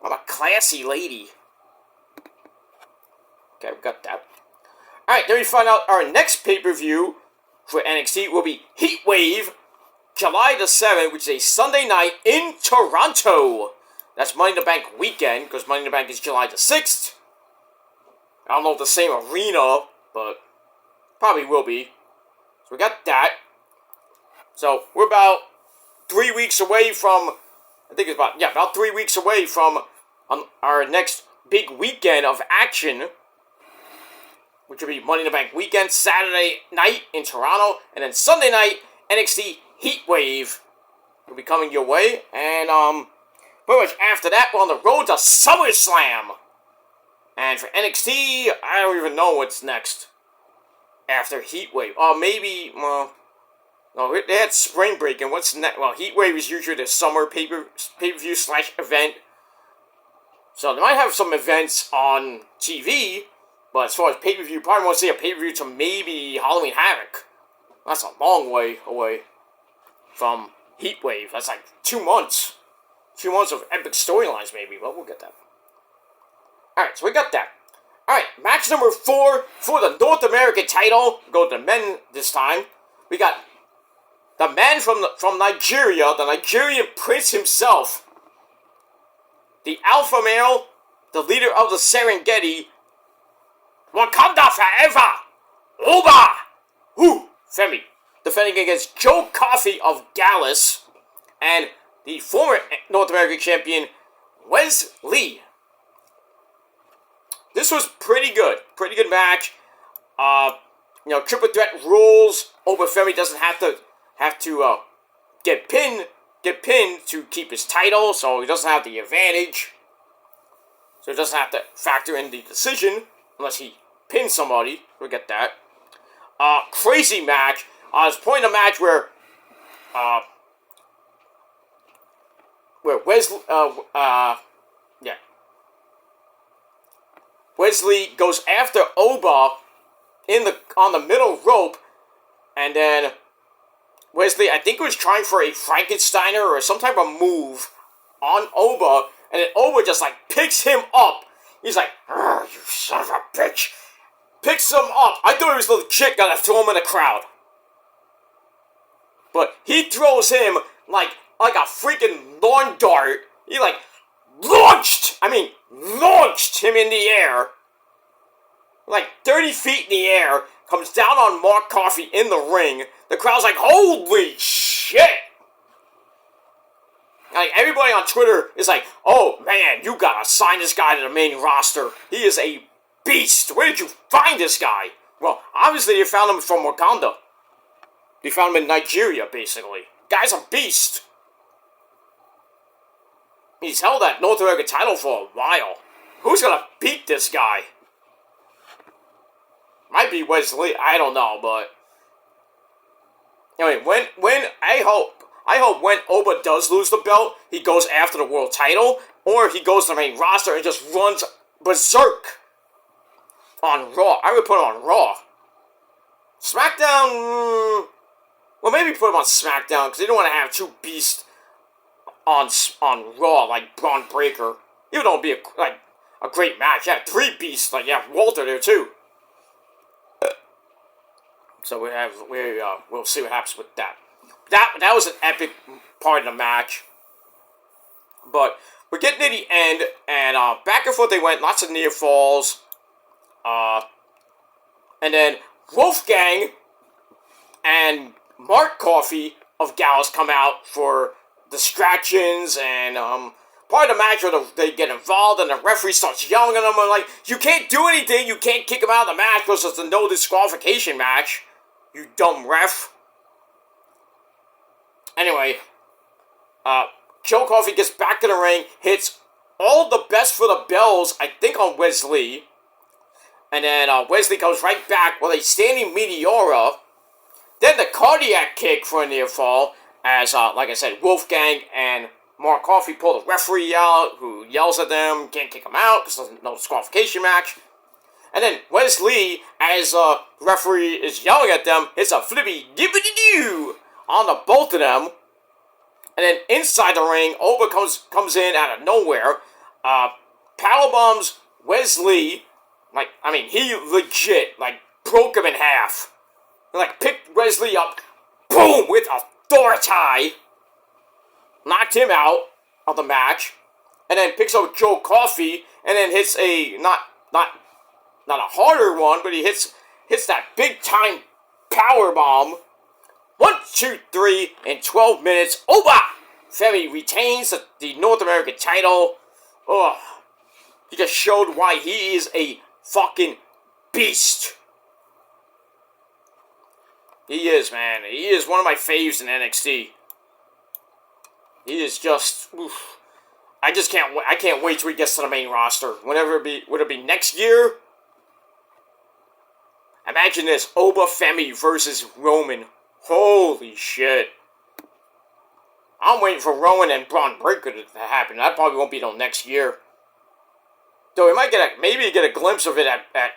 Speaker 1: I'm a classy lady. Okay, we got that. Alright, then we find out our next pay-per-view for NXT will be Heatwave, July the 7th, which is a Sunday night in Toronto. That's Money in the Bank weekend, because Money in the Bank is July the 6th. I don't know if the same arena, but probably will be. So we got that. So we're about 3 weeks away from, about 3 weeks away from our next big weekend of action, which will be Money in the Bank weekend, Saturday night in Toronto, and then Sunday night, NXT Heatwave will be coming your way, and pretty much after that, we're on the road to SummerSlam. And for NXT, I don't even know what's next after Heatwave. Maybe, no, No, they had spring break, and what's next? Well, Heat Wave is usually the summer pay-per-view / event. So they might have some events on TV, but as far as pay-per-view, probably won't see a pay-per-view to maybe Halloween Havoc. That's a long way away from Heat Wave. That's like 2 months. 2 months of epic storylines, maybe, but we'll get that. Alright, so we got that. Alright, match number 4 for the North American title. Go to the men this time. We got the man from Nigeria, the Nigerian prince himself. The alpha male, the leader of the Serengeti. Wakanda forever! Oba! Woo! Femi. Defending against Joe Coffey of Gallus. And the former North American champion, Wes Lee. This was pretty good. Pretty good match. Triple threat rules. Oba Femi doesn't have to get pinned to keep his title, so he doesn't have the advantage. So he doesn't have to factor in the decision unless he pins somebody. We'll get that. Crazy match. There's a point in the match where Wesley goes after Oba on the middle rope, and then Wesley, I think, was trying for a Frankensteiner or some type of move on Oba, and then Oba just picks him up. He's like, "You son of a bitch!" Picks him up. I thought he was legit gonna throw him in the crowd, but he throws him like a freaking lawn dart. He launched him in the air, 30 feet in the air. Comes down on Mark Coffey in the ring. The crowd's like, holy shit! Everybody on Twitter is like, oh man, you gotta sign this guy to the main roster. He is a beast. Where did you find this guy? Well, obviously you found him from Wakanda. You found him in Nigeria, basically. Guy's a beast. He's held that North American title for a while. Who's gonna beat this guy? Might be Wesley, I don't know, but anyway, when I hope when Oba does lose the belt, he goes after the world title, or he goes to the main roster and just runs berserk on Raw. I would put him on Raw. SmackDown, well, maybe put him on SmackDown because they don't want to have 2 beasts on Raw like Braun Breaker. Even though it'd be a great match. Yeah, 3 beasts. Walter there too. So we'll see what happens with that. That was an epic part of the match. But we're getting to the end, and back and forth they went, lots of near falls. And then Wolfgang and Mark Coffey of Gallus come out for distractions, and part of the match where they get involved and the referee starts yelling at them and you can't do anything, you can't kick him out of the match because it's a no disqualification match. You dumb ref. Anyway, Joe Coffey gets back to the ring, hits all the best for the bells, I think, on Wesley. And then Wesley goes right back with a standing Meteora. Then the cardiac kick for a near fall, as, like I said, Wolfgang and Mark Coffey pull the referee out, who yells at them, can't kick him out because there's no disqualification match. And then Wesley, as the referee is yelling at them, hits a flippy dippity-doo on the both of them. And then inside the ring, Oba comes in out of nowhere, paddle bombs Wesley. He legit, broke him in half. Picked Wesley up, boom, with authority. Knocked him out of the match. And then picks up Joe Coffey, and then hits a, not a harder one, but he hits that big time power bomb. 1, 2, 3 in 12 minutes. Oba Femi retains the North American title. Oh, he just showed why he is a fucking beast. He is, man. He is one of my faves in NXT. He is just, oof. I can't wait till he gets to the main roster. Whenever would it be next year? Imagine this, Oba Femi versus Roman. Holy shit. I'm waiting for Rowan and Braun Breaker to happen. That probably won't be till next year. Though we might maybe get a glimpse of it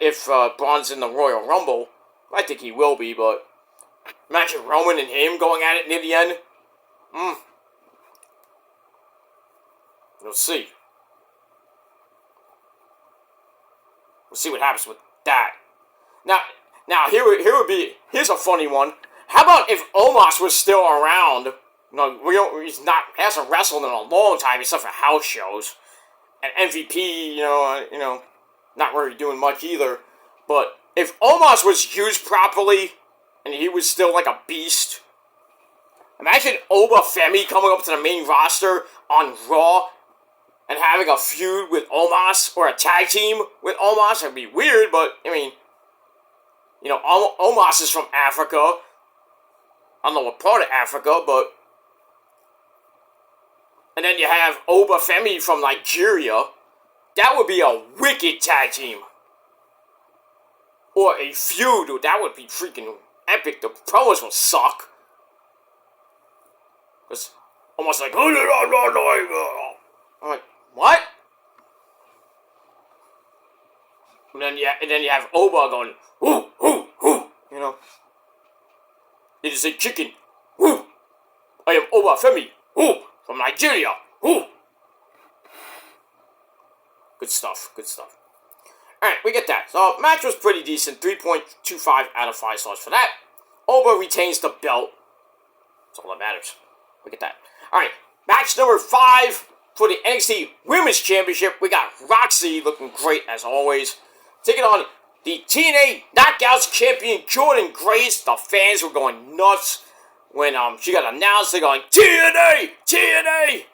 Speaker 1: if Braun's in the Royal Rumble. I think he will be, but imagine Rowan and him going at it near the end. We'll see. We'll see what happens with that. Now here's a funny one. How about if Omos was still around? No, hasn't wrestled in a long time except for house shows. And MVP, not really doing much either. But if Omos was used properly and he was still like a beast, imagine Oba Femi coming up to the main roster on Raw and having a feud with Omos or a tag team with Omos. It'd be weird, but I mean, Omos is from Africa. I don't know what part of Africa, but. And then you have Oba Femi from Nigeria. That would be a wicked tag team. Or a feud. That would be freaking epic. The promos will suck. It's almost like... I'm like, what? And then you have Oba going... Hoo, hoo, hoo. It is a chicken. Hoo. I am Oba Femi. Hoo. From Nigeria. Ooh. Good stuff. Alright, we get that. So, match was pretty decent. 3.25 out of 5 stars for that. Oba retains the belt. That's all that matters. We get that. Alright, match number 5 for the NXT Women's Championship. We got Roxy looking great as always. Taking on the TNA Knockouts champion Jordan Grace. The fans were going nuts. When she got announced, they're going, TNA! TNA!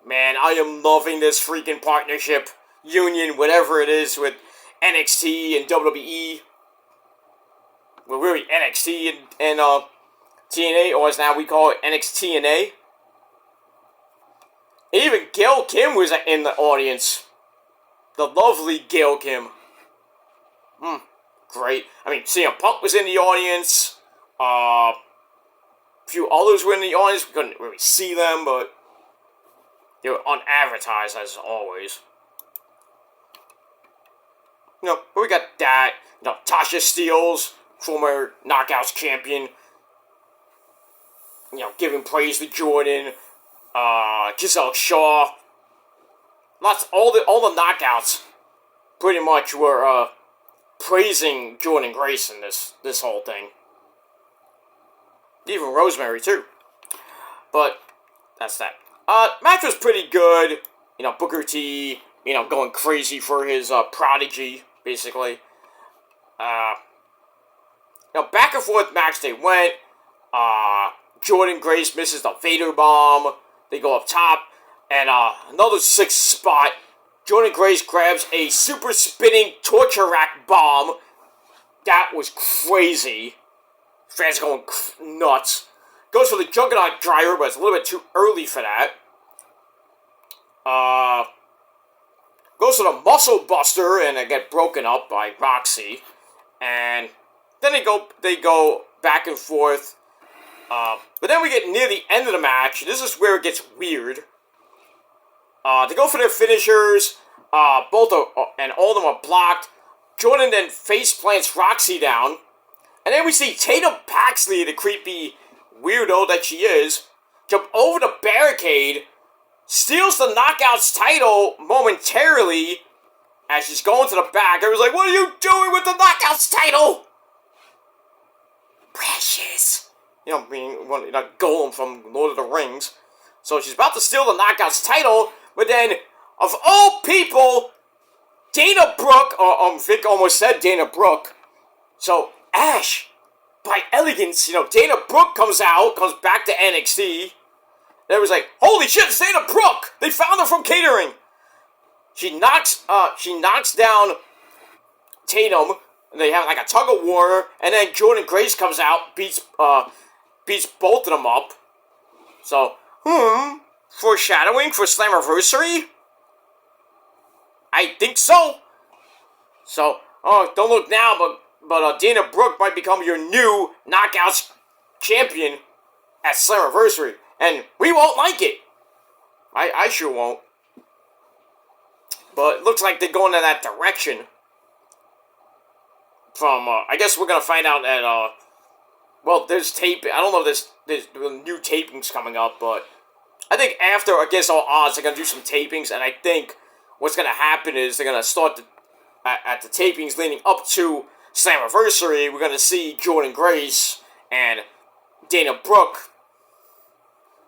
Speaker 1: Man, I am loving this freaking partnership, union, whatever it is, with NXT and WWE. Well, really, NXT and TNA, or as now we call it, NXTNA. Even Gail Kim was in the audience. The lovely Gail Kim. Great. I mean, CM Punk was in the audience. Few others were in the audience. We couldn't really see them, but they were unadvertised as always. But we got that. Tasha Steelz, former Knockouts champion, giving praise to Jordan. Giselle Shaw. All the Knockouts pretty much were praising Jordan Grace in this whole thing. Even Rosemary, too. But, that's that. Match was pretty good. Booker T, going crazy for his prodigy, basically. Back and forth match they went. Jordan Grace misses the Vader bomb. They go up top. And another 6th spot. Jordan Grace grabs a super spinning torture rack bomb. That was crazy. Fans going nuts. Goes for the Juggernaut driver, but it's a little bit too early for that. Goes for the Muscle Buster, and they get broken up by Roxy. And then they go back and forth. But then we get near the end of the match. This is where it gets weird. They go for their finishers. And all of them are blocked. Jordan then face plants Roxy down. And then we see Tatum Paxley, the creepy weirdo that she is, jump over the barricade, steals the Knockouts title momentarily as she's going to the back. I was like, what are you doing with the Knockouts title? Precious. Being Golem from Lord of the Rings. So she's about to steal the Knockouts title, but then, of all people, Dana Brooke, or Vic almost said Dana Brooke. So, Ash, by elegance, Dana Brooke comes back to NXT. And it was like, holy shit, it's Dana Brooke! They found her from catering! She knocks down Tatum, and they have like a tug of war, and then Jordan Grace comes out, beats both of them up. So, foreshadowing for Slammiversary? I think so. So, don't look now, but Dana Brooke might become your new Knockouts champion at Slammiversary. And we won't like it. I sure won't. But it looks like they're going in that direction. From, I guess we're going to find out at, well, there's tape. I don't know if there's new tapings coming up, but I think after Against All Odds, they're going to do some tapings, and I think what's going to happen is they're going to start at the tapings leading up to Slammiversary. We're going to see Jordynne Grace and Dana Brooke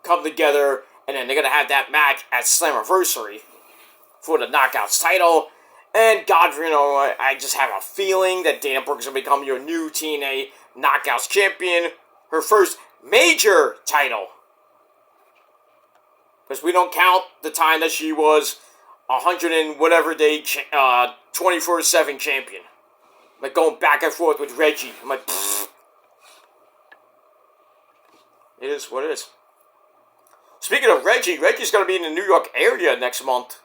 Speaker 1: come together, and then they're going to have that match at Slammiversary for the Knockouts title. And God, I just have a feeling that Dana Brooke is going to become your new TNA Knockouts champion. Her first major title. Because we don't count the time that she was 100 and whatever day 24/7 champion. Like going back and forth with Reggie. I'm like, pfft. It is what it is. Speaking of Reggie, Reggie's going to be in the New York area next month.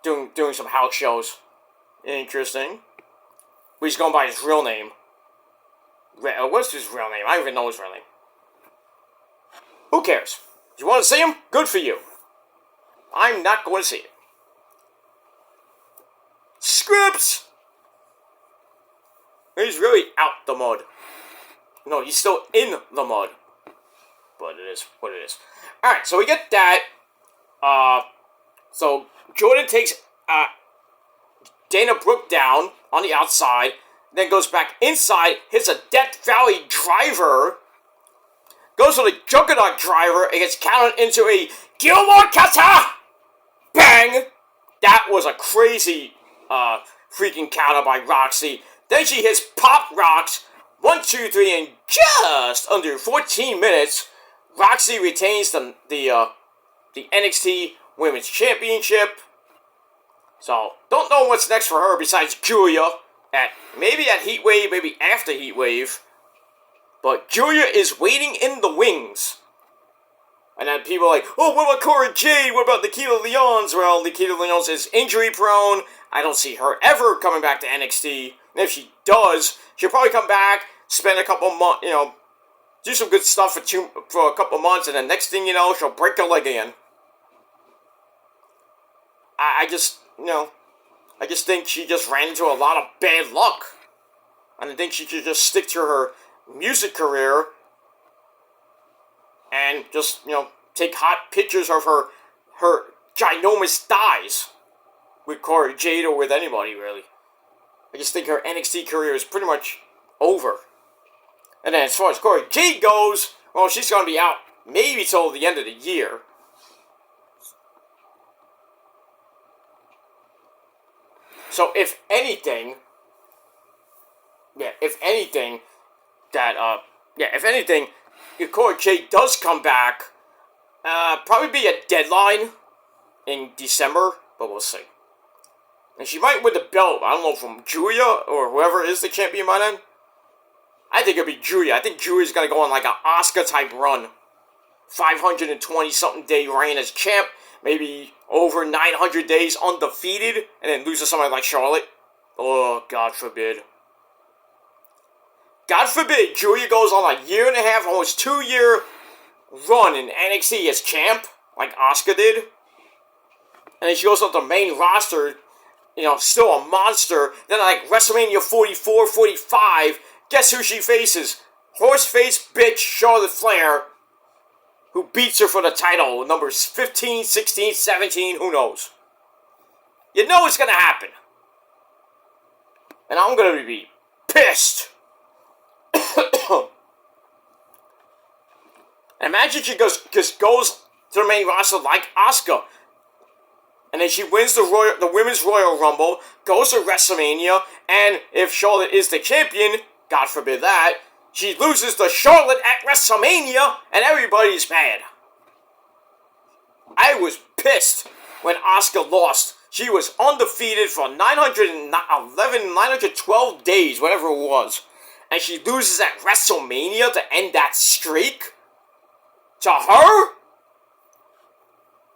Speaker 1: Doing some house shows. Interesting. But he's going by his real name. What's his real name? I don't even know his real name. Who cares? You want to see him? Good for you. I'm not going to see it. Scripps! He's really out the mud. No, he's still in the mud. But it is what it is. Alright, so we get that. So Jordynne takes Dana Brooke down on the outside, then goes back inside, hits a Death Valley driver, goes for the Juggernaut driver, and gets counted into a Gilmore Cutter! Bang! That was a crazy freaking counter by Roxy. Then she hits Pop Rocks, 1, 2, 3, in just under 14 minutes. Roxy retains the NXT Women's Championship. So, don't know what's next for her besides Julia. Maybe at Heatwave, maybe after Heatwave. But Julia is waiting in the wings. And then people are like, oh, what about Cora Jade? What about Nikita Lyons? Well, Nikita Lyons is injury prone. I don't see her ever coming back to NXT. And if she does, she'll probably come back, spend a couple months, do some good stuff for a couple months, and then next thing you know, she'll break her leg again. I just think she just ran into a lot of bad luck. And I think she should just stick to her music career and just, take hot pictures of her ginormous thighs with Cora Jade or with anybody, really. I just think her NXT career is pretty much over. And then as far as Cora Jade goes, well, she's going to be out maybe till the end of the year. So if anything, if Cora Jade does come back, probably be a deadline in December, but we'll see. And she might win the belt, I don't know, from Julia or whoever is the champion by then. I think it'll be Julia. I think Julia's going to go on like an Asuka-type run. 520-something day reign as champ. Maybe over 900 days undefeated. And then lose to somebody like Charlotte. Oh, God forbid. God forbid Julia goes on a 1.5, almost 2-year run in NXT as champ. Like Asuka did. And then she goes on the main roster. Still a monster. Then like WrestleMania 44, 45... Guess who she faces? Horseface bitch Charlotte Flair, who beats her for the title, numbers 15, 16, 17, who knows? You know it's going to happen. And I'm going to be pissed. Imagine she just goes to the main roster like Asuka. And then she wins the Women's Royal Rumble, goes to WrestleMania, and if Charlotte is the champion, God forbid that, she loses to Charlotte at WrestleMania, and everybody's mad. I was pissed when Asuka lost. She was undefeated for 912 days, whatever it was. And she loses at WrestleMania to end that streak? To her?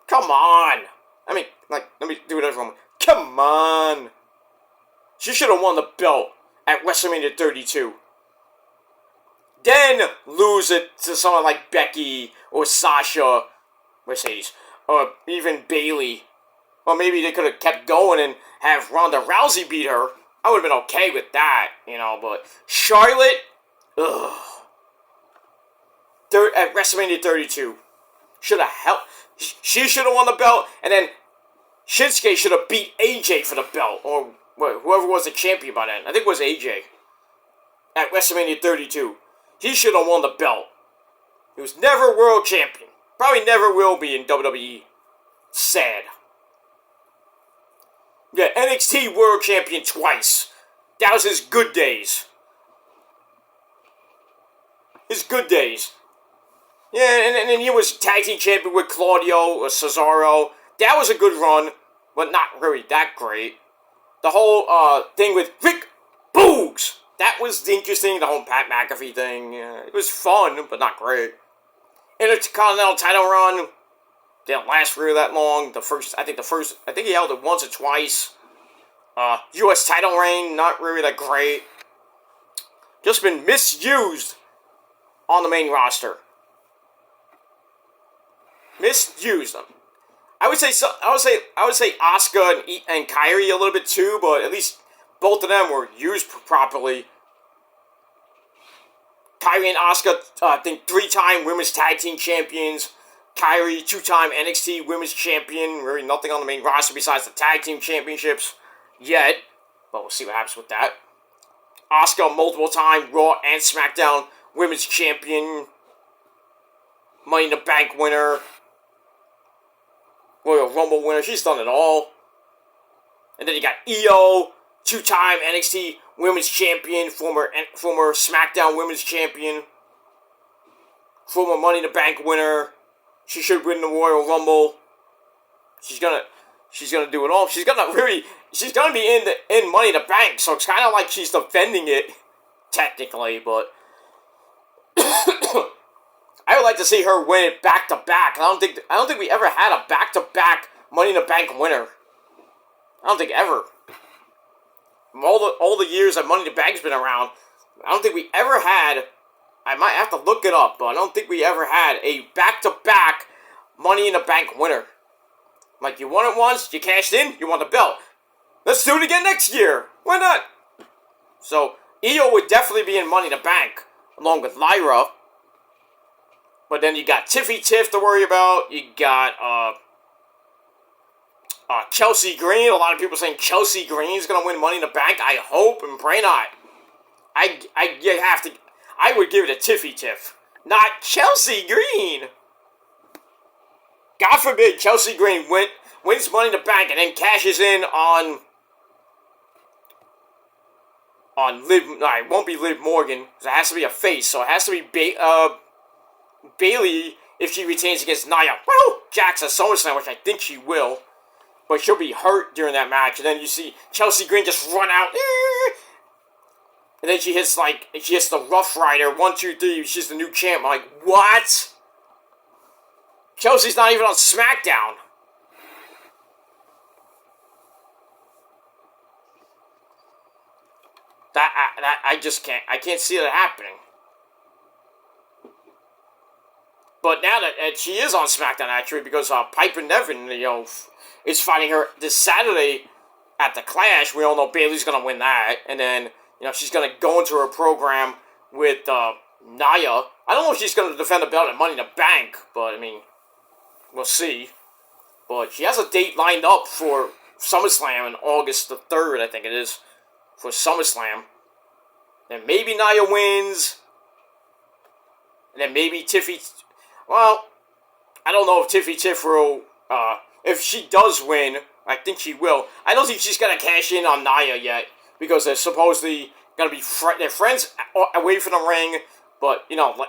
Speaker 1: Come on. Let me do it everyone. Come on. She should have won the belt at WrestleMania 32. then lose it to someone like Becky or Sasha, Mercedes, or even Bayley. Or maybe they could have kept going and have Ronda Rousey beat her. I would have been okay with that, but Charlotte, ugh. At WrestleMania 32, should have helped. She should have won the belt, and then Shinsuke should have beat AJ for the belt, or whoever was the champion by then. I think it was AJ. At WrestleMania 32. He should have won the belt. He was never world champion. Probably never will be in WWE. Sad. Yeah, NXT world champion twice. That was his good days. His good days. Yeah, and then he was tag team champion with Claudio or Cesaro. That was a good run, but not really that great. The whole thing with Rick Boogs. That was interesting, the whole Pat McAfee thing. It was fun, but not great. Intercontinental title run didn't last really that long. I think he held it once or twice. U.S. title reign, not really that great. Just been misused on the main roster. Misused them. I would say Asuka and Kairi a little bit too, but at least both of them were used properly. Kairi and Asuka, I think 3-time women's tag team champions. Kairi, 2-time NXT women's champion. Really nothing on the main roster besides the tag team championships yet. But we'll see what happens with that. Asuka, multiple-time Raw and SmackDown women's champion. Money in the Bank winner. Royal Rumble winner. She's done it all. And then you got Io, 2-time NXT women's champion, former SmackDown women's champion, former Money in the Bank winner. She should win the Royal Rumble. She's gonna do it all. She's gonna be in Money in the Bank, so it's kind of like she's defending it technically, but I would like to see her win it back to back. I don't think we ever had a back to back Money in the Bank winner. I don't think ever. From all the years that Money in the Bank's been around, I don't think we ever had. I might have to look it up, but I don't think we ever had a back-to-back Money in the Bank winner. Like, you won it once, you cashed in, you won the belt. Let's do it again next year. Why not? So, Io would definitely be in Money in the Bank, along with Lyra. But then you got Tiffy Tiff to worry about. You got Chelsea Green. A lot of people saying Chelsea Green is going to win Money in the Bank. I hope and pray not. I would give it to Tiffy Tiff, not Chelsea Green. God forbid Chelsea Green wins Money in the Bank and then cashes in on Liv. No, it won't be Liv Morgan. It has to be a face, so it has to be Bayley if she retains against Nia Jax at SummerSlam, which I think she will. But she'll be hurt during that match, and then you see Chelsea Green just run out. And then she hits the Rough Rider, 1, 2, 3, she's the new champ. I'm like, what? Chelsea's not even on SmackDown. I just can't see that happening. But now that she is on SmackDown, actually, because Piper Niven, is fighting her this Saturday at the Clash. We all know Bayley's gonna win that, and then she's gonna go into her program with Nia. I don't know if she's gonna defend the belt at Money in the Bank, but I mean, we'll see. But she has a date lined up for SummerSlam on August the 3rd, I think it is, for SummerSlam. And maybe Nia wins, and then maybe Tiffy. Well, I don't know if Tiffy Tiff will. If she does win, I think she will. I don't think she's gonna cash in on Nia yet, because they're supposedly gonna be they're friends away from the ring. But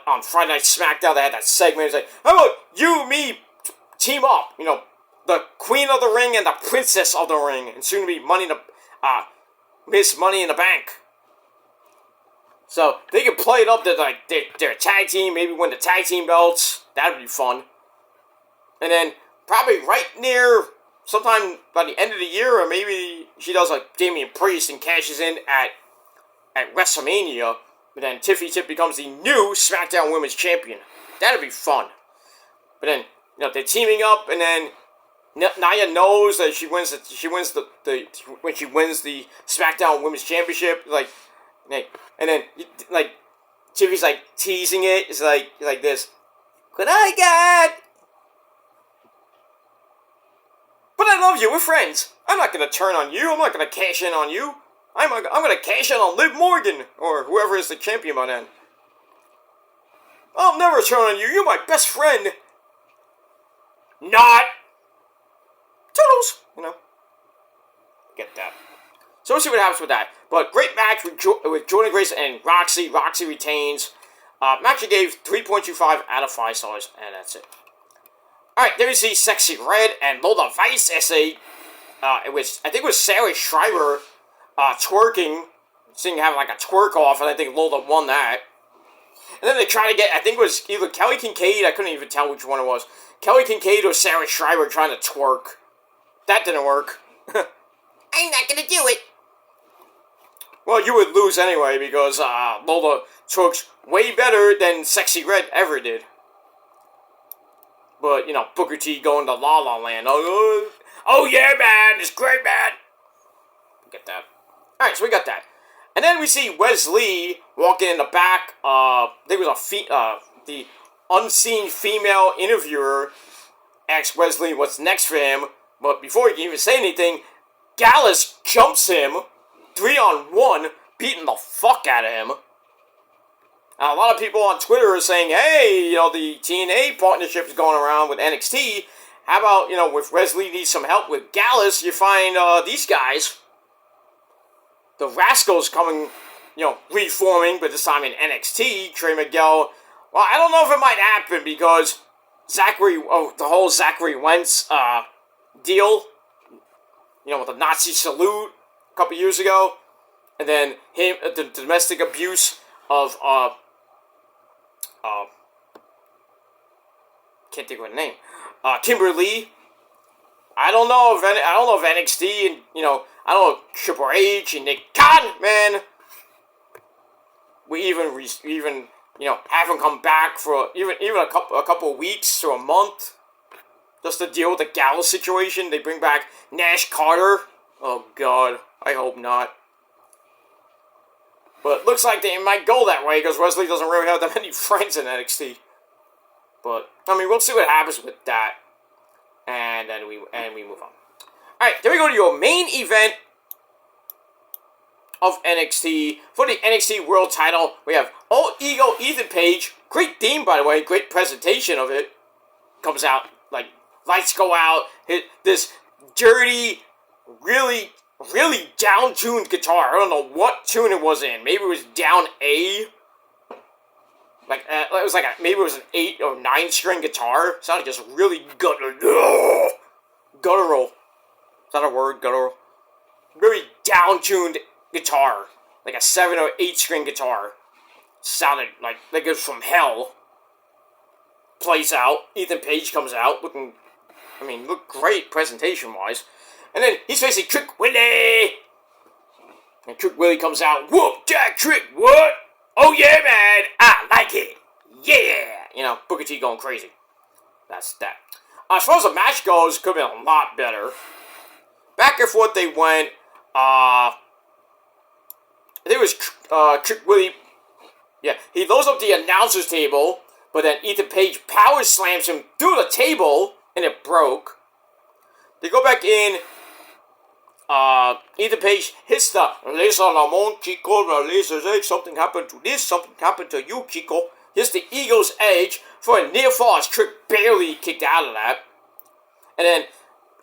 Speaker 1: on Friday Night SmackDown, they had that segment. It's like, how about you, me, team up? The Queen of the Ring and the Princess of the Ring, and soon to be Miss Money in the Bank. So they can play it up to their tag team, maybe win the tag team belts. That'd be fun. And then probably right near sometime by the end of the year, or maybe she does like Damian Priest and cashes in at WrestleMania. But then Tiffy Tip becomes the new SmackDown Women's Champion. That'd be fun. But then, they're teaming up, and then Nia knows that when she wins the SmackDown Women's Championship, and then Tiffy's teasing it. It's like this. Good night, God. But I love you. We're friends. I'm not gonna turn on you. I'm not gonna cash in on you. I'm gonna cash in on Liv Morgan or whoever is the champion by then. I'll never turn on you. You're my best friend. Not. Toodles. Get that. So we'll see what happens with that. But great match with Jordan Grace and Roxy. Roxy retains. Match gave 3.25 out of 5 stars, and that's it. Alright, there you see Sexy Red and Lola Vice as I think it was Sarah Schreiber twerking. Seeing have a twerk off, and I think Lola won that. And then they try to get, I think it was either Kelly Kincaid, I couldn't even tell which one it was. Kelly Kincaid or Sarah Schreiber trying to twerk. That didn't work. I'm not gonna do it. Well, you would lose anyway, because Lola twerks way better than Sexy Red ever did. But, Booker T going to La La Land. Oh yeah, man, it's great, man. Get that. Alright, so we got that. And then we see Wesley walking in the back. I think it was the unseen female interviewer asked Wesley what's next for him. But before he can even say anything, Gallus jumps him 3-on-1, beating the fuck out of him. Now, a lot of people on Twitter are saying, hey, the TNA partnership is going around with NXT. How about, if Wesley needs some help with Gallus, you find these guys. The Rascals coming, reforming, but this time in NXT. Trey Miguel. Well, I don't know if it might happen because the whole Zachary Wentz deal, with the Nazi salute a couple years ago. And then the domestic abuse of, can't think of her name. Kimberly. I don't know if NXT and I don't know Triple H and Nick Khan, man. We even have him come back for even a couple of weeks or a month just to deal with the Gallus situation. They bring back Nash Carter. Oh God, I hope not. But it looks like they might go that way because Wesley doesn't really have that many friends in NXT. But we'll see what happens with that, and then we move on. All right, then we go to your main event of NXT for the NXT World Title. We have Old Ego Ethan Page. Great theme, by the way. Great presentation of it. Comes out lights go out. This dirty, really down-tuned guitar. I don't know what tune it was in. Maybe it was down A. Maybe it was an 8 or 9 string guitar. It sounded just really guttural. Is that a word? Guttural? Very down-tuned guitar. Like a 7 or 8 string guitar. Sounded like it was from hell. Plays out. Ethan Page comes out looking, looked great presentation-wise. And then he's facing Trick Willie. And Trick Willie comes out. Whoop, Jack Trick, what? Oh yeah, man, I like it. Yeah. Booker T going crazy. That's that. As far as the match goes, could have been a lot better. Back and forth they went. I think it was Trick Willie. Yeah, he loads up the announcer's table, but then Ethan Page power slams him through the table, and it broke. They go back in. Ethan Page hits the Lisa Lamont, Chico, something happened to this, something happened to you, Chico. Hits the Eagle's Edge for a near fall. Trick barely kicked out of that. And then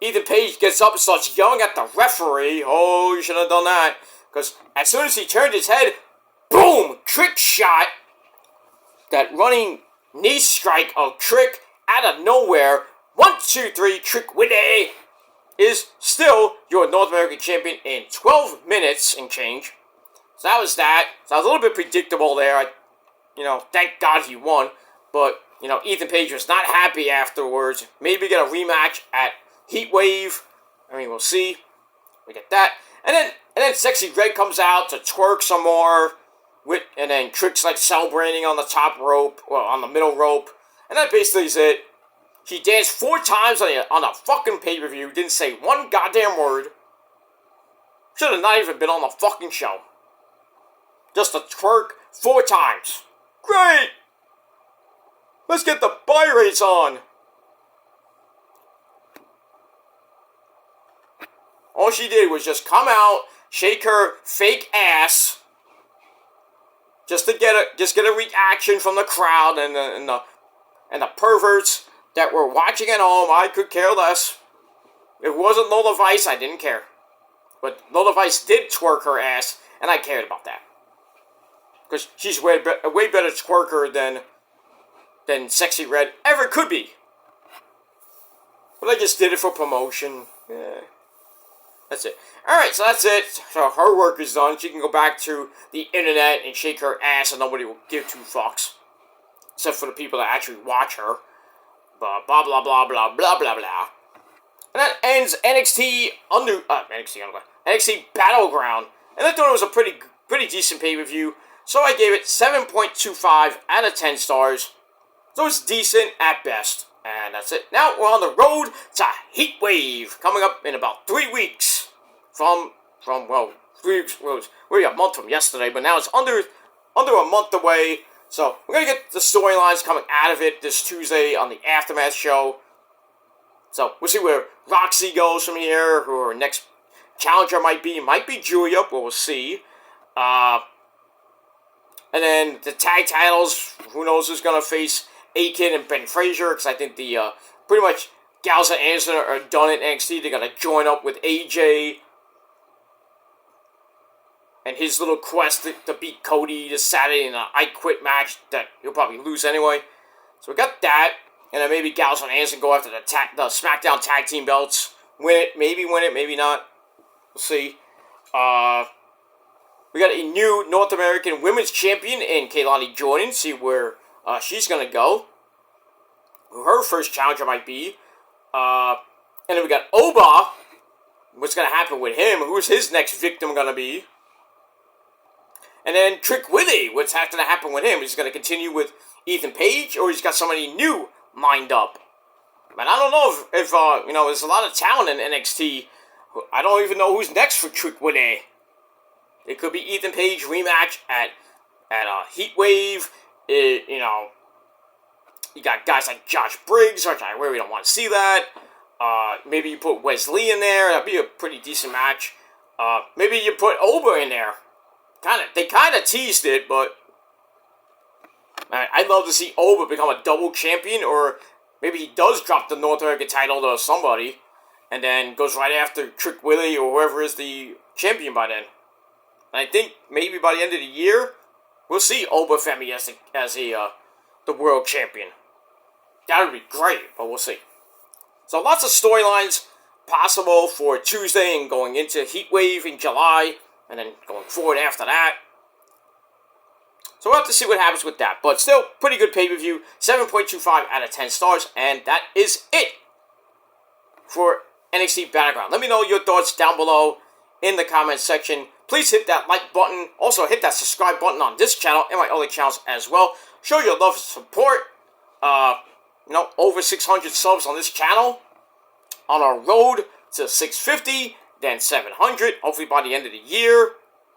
Speaker 1: Ethan Page gets up and starts yelling at the referee. Oh, you shouldn't have done that. Because as soon as he turned his head, boom, Trick shot. That running knee strike of Trick out of nowhere. 1, 2, 3, Trick Willie is still your North American champion in 12 minutes and change. So that was that. So I was a little bit predictable there. Thank God he won. But, Ethan Page was not happy afterwards. Maybe get a rematch at Heatwave. We'll see. We get that. And then Sexy Red comes out to twerk some more. and then Trick's like celebrating on the top rope, or on the middle rope, and that basically is it. He danced 4 times on a fucking pay-per-view, didn't say one goddamn word. Should have not even been on the fucking show. Just a twerk 4 times. Great! Let's get the buy rates on. All she did was just come out, shake her fake ass, just to get a reaction from the crowd and the perverts that were watching at home. I could care less. If it wasn't Lola Vice, I didn't care. But Lola Vice did twerk her ass, and I cared about that. Because she's a way better twerker than Sexy Red ever could be. But I just did it for promotion. Yeah. That's it. Alright, so that's it. So her work is done. She can go back to the internet and shake her ass and nobody will give 2 fucks. Except for the people that actually watch her. Blah, blah, blah, blah, blah, blah, blah, blah. And that ends NXT Battleground. And I thought it was a pretty decent pay-per-view. So I gave it 7.25 out of 10 stars. So it's decent at best. And that's it. Now we're on the road to Heatwave, coming up in about 3 weeks. From 3 weeks. We're a month from yesterday, but now it's under a month away. So we're gonna get the storylines coming out of it this Tuesday on the Aftermath show. So we'll see where Roxy goes from here. Who her next challenger might be. Might be Julia, but we'll see. And then the tag titles. Who knows who's gonna face Aiken and Ben Frazier, because I think the pretty much Gals and Anderson are done at NXT. They're going to join up with AJ and his little quest to beat Cody this Saturday in an I Quit match that he'll probably lose anyway. So we got that, and then maybe Gals and Anderson go after the SmackDown Tag Team belts. Win it, maybe not. We'll see. We got a new North American Women's Champion in Kaylani Jordan. See where she's going to go. Who her first challenger might be. And then we got Oba. What's going to happen with him? Who's his next victim going to be? And then Trick Willie. What's going to happen with him? Is he going to continue with Ethan Page? Or he's got somebody new lined up? Man, I don't know if there's a lot of talent in NXT. I don't even know who's next for Trick Willie. It could be Ethan Page rematch at Heatwave. You got guys like Josh Briggs, which I really don't want to see that. Maybe you put Wesley in there. That'd be a pretty decent match. Maybe you put Oba in there. They kind of teased it, but I'd love to see Oba become a double champion, or maybe he does drop the North American title to somebody, and then goes right after Trick Willie or whoever is the champion by then. And I think maybe by the end of the year, we'll see Oba Femi as the world champion. That would be great, but we'll see. So lots of storylines possible for Tuesday and going into Heatwave in July, and then going forward after that. So we'll have to see what happens with that. But still, pretty good pay-per-view. 7.25 out of 10 stars, and that is it for NXT Battleground. Let me know your thoughts down below in the comments section. Please hit that like button. Also, hit that subscribe button on this channel and my other channels as well. Show your love and support. Over 600 subs on this channel. On our road to 650, then 700. Hopefully by the end of the year.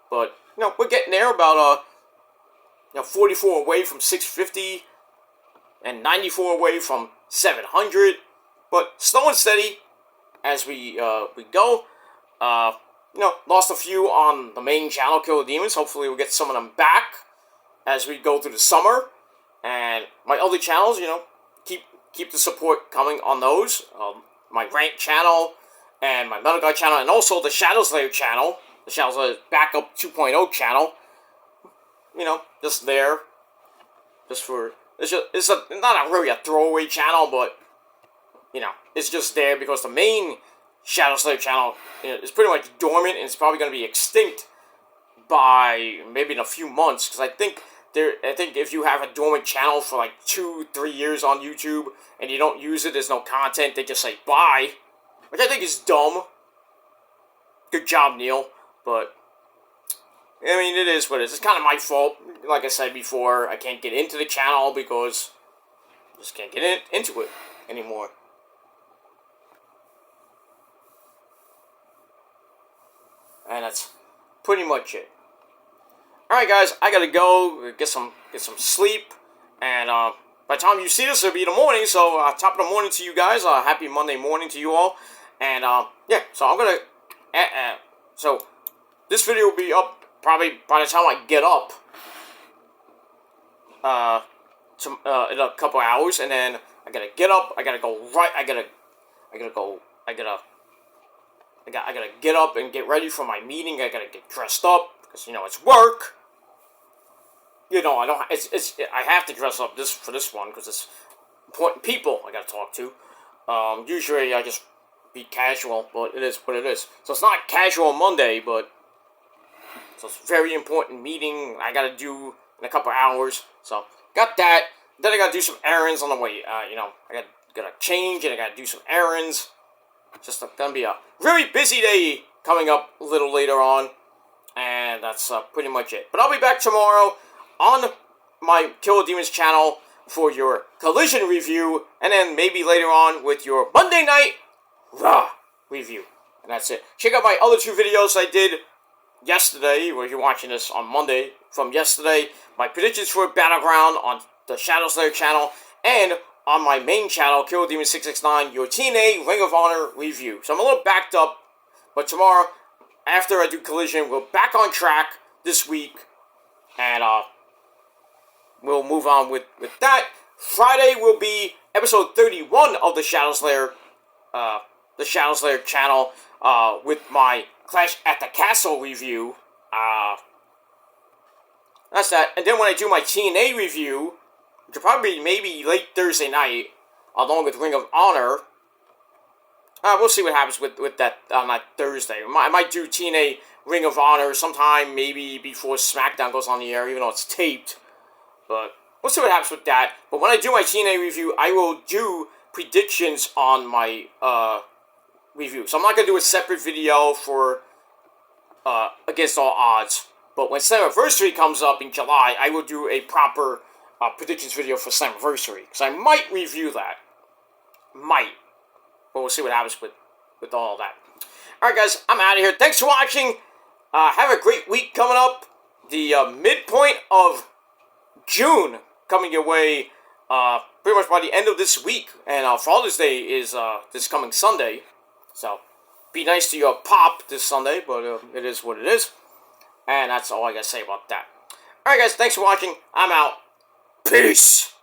Speaker 1: But, we're getting there. About 44 away from 650. And 94 away from 700. But slow and steady as we go. Lost a few on the main channel, Kill the Demons. Hopefully we'll get some of them back as we go through the summer. And my other channels, keep the support coming on those. My Rank channel and my Metal Guy channel, and also the Shadow Slayer channel. The Shadow Slayer Backup 2.0 channel. Just there. It's not really a throwaway channel, but, it's just there because the main Shadow Slayer channel is pretty much dormant, and it's probably going to be extinct by maybe in a few months, because I think if you have a dormant channel for like 2-3 years on YouTube and you don't use it, there's no content, they just say bye, which I think is dumb. Good job, Neil. But I mean, it is what it is. It's kind of my fault. Like I said before, I can't get into the channel because I just can't get into it anymore. And that's pretty much it. Alright guys, I gotta go get some sleep, and by the time you see this, it'll be in the morning, so top of the morning to you guys, happy Monday morning to you all, and yeah, so I'm gonna, so this video will be up probably by the time I get up, in a couple hours, and then I gotta get up, I gotta get up and get ready for my meeting. I gotta get dressed up, because, you know, it's work. You know, I have to dress up for this one, because it's important people I gotta talk to. Usually I just be casual, but it is what it is. So it's not casual Monday, but so it's a very important meeting I gotta do in a couple hours. So got that. Then I gotta do some errands on the way. You know, I gotta change and I gotta do some errands. It's just gonna be a very busy day coming up a little later on, and that's pretty much it. But I'll be back tomorrow on my Kill Demons channel for your Collision review, and then maybe later on with your Monday Night Raw review. And that's it. Check out my other two videos I did yesterday, where you're watching this on Monday, from yesterday. My predictions for Battleground on the Shadow Slayer channel, and on my main channel, Kill Demons 669, your TNA Ring of Honor review. So I'm a little backed up, but tomorrow, after I do Collision, we're back on track this week, and we'll move on with that. Friday will be episode 31 of the Shadow Slayer channel, with my Clash at the Castle review. That's that. And then when I do my TNA review, which will probably be maybe late Thursday night, along with Ring of Honor, we'll see what happens with that on that Thursday. I might do TNA Ring of Honor sometime, maybe before SmackDown goes on the air, even though it's taped. But we'll see what happens with that. But when I do my TNA review, I will do predictions on my review. So I'm not going to do a separate video for Against All Odds. But when Slammiversary comes up in July, I will do a proper predictions video for Slammiversary. Because I might review that. Might. But we'll see what happens with all that. Alright guys, I'm out of here. Thanks for watching. Have a great week coming up. The midpoint of June coming your way pretty much by the end of this week. And Father's Day is this coming Sunday. So, be nice to your pop this Sunday, but it is what it is. And that's all I gotta say about that. Alright guys, thanks for watching. I'm out. Peace!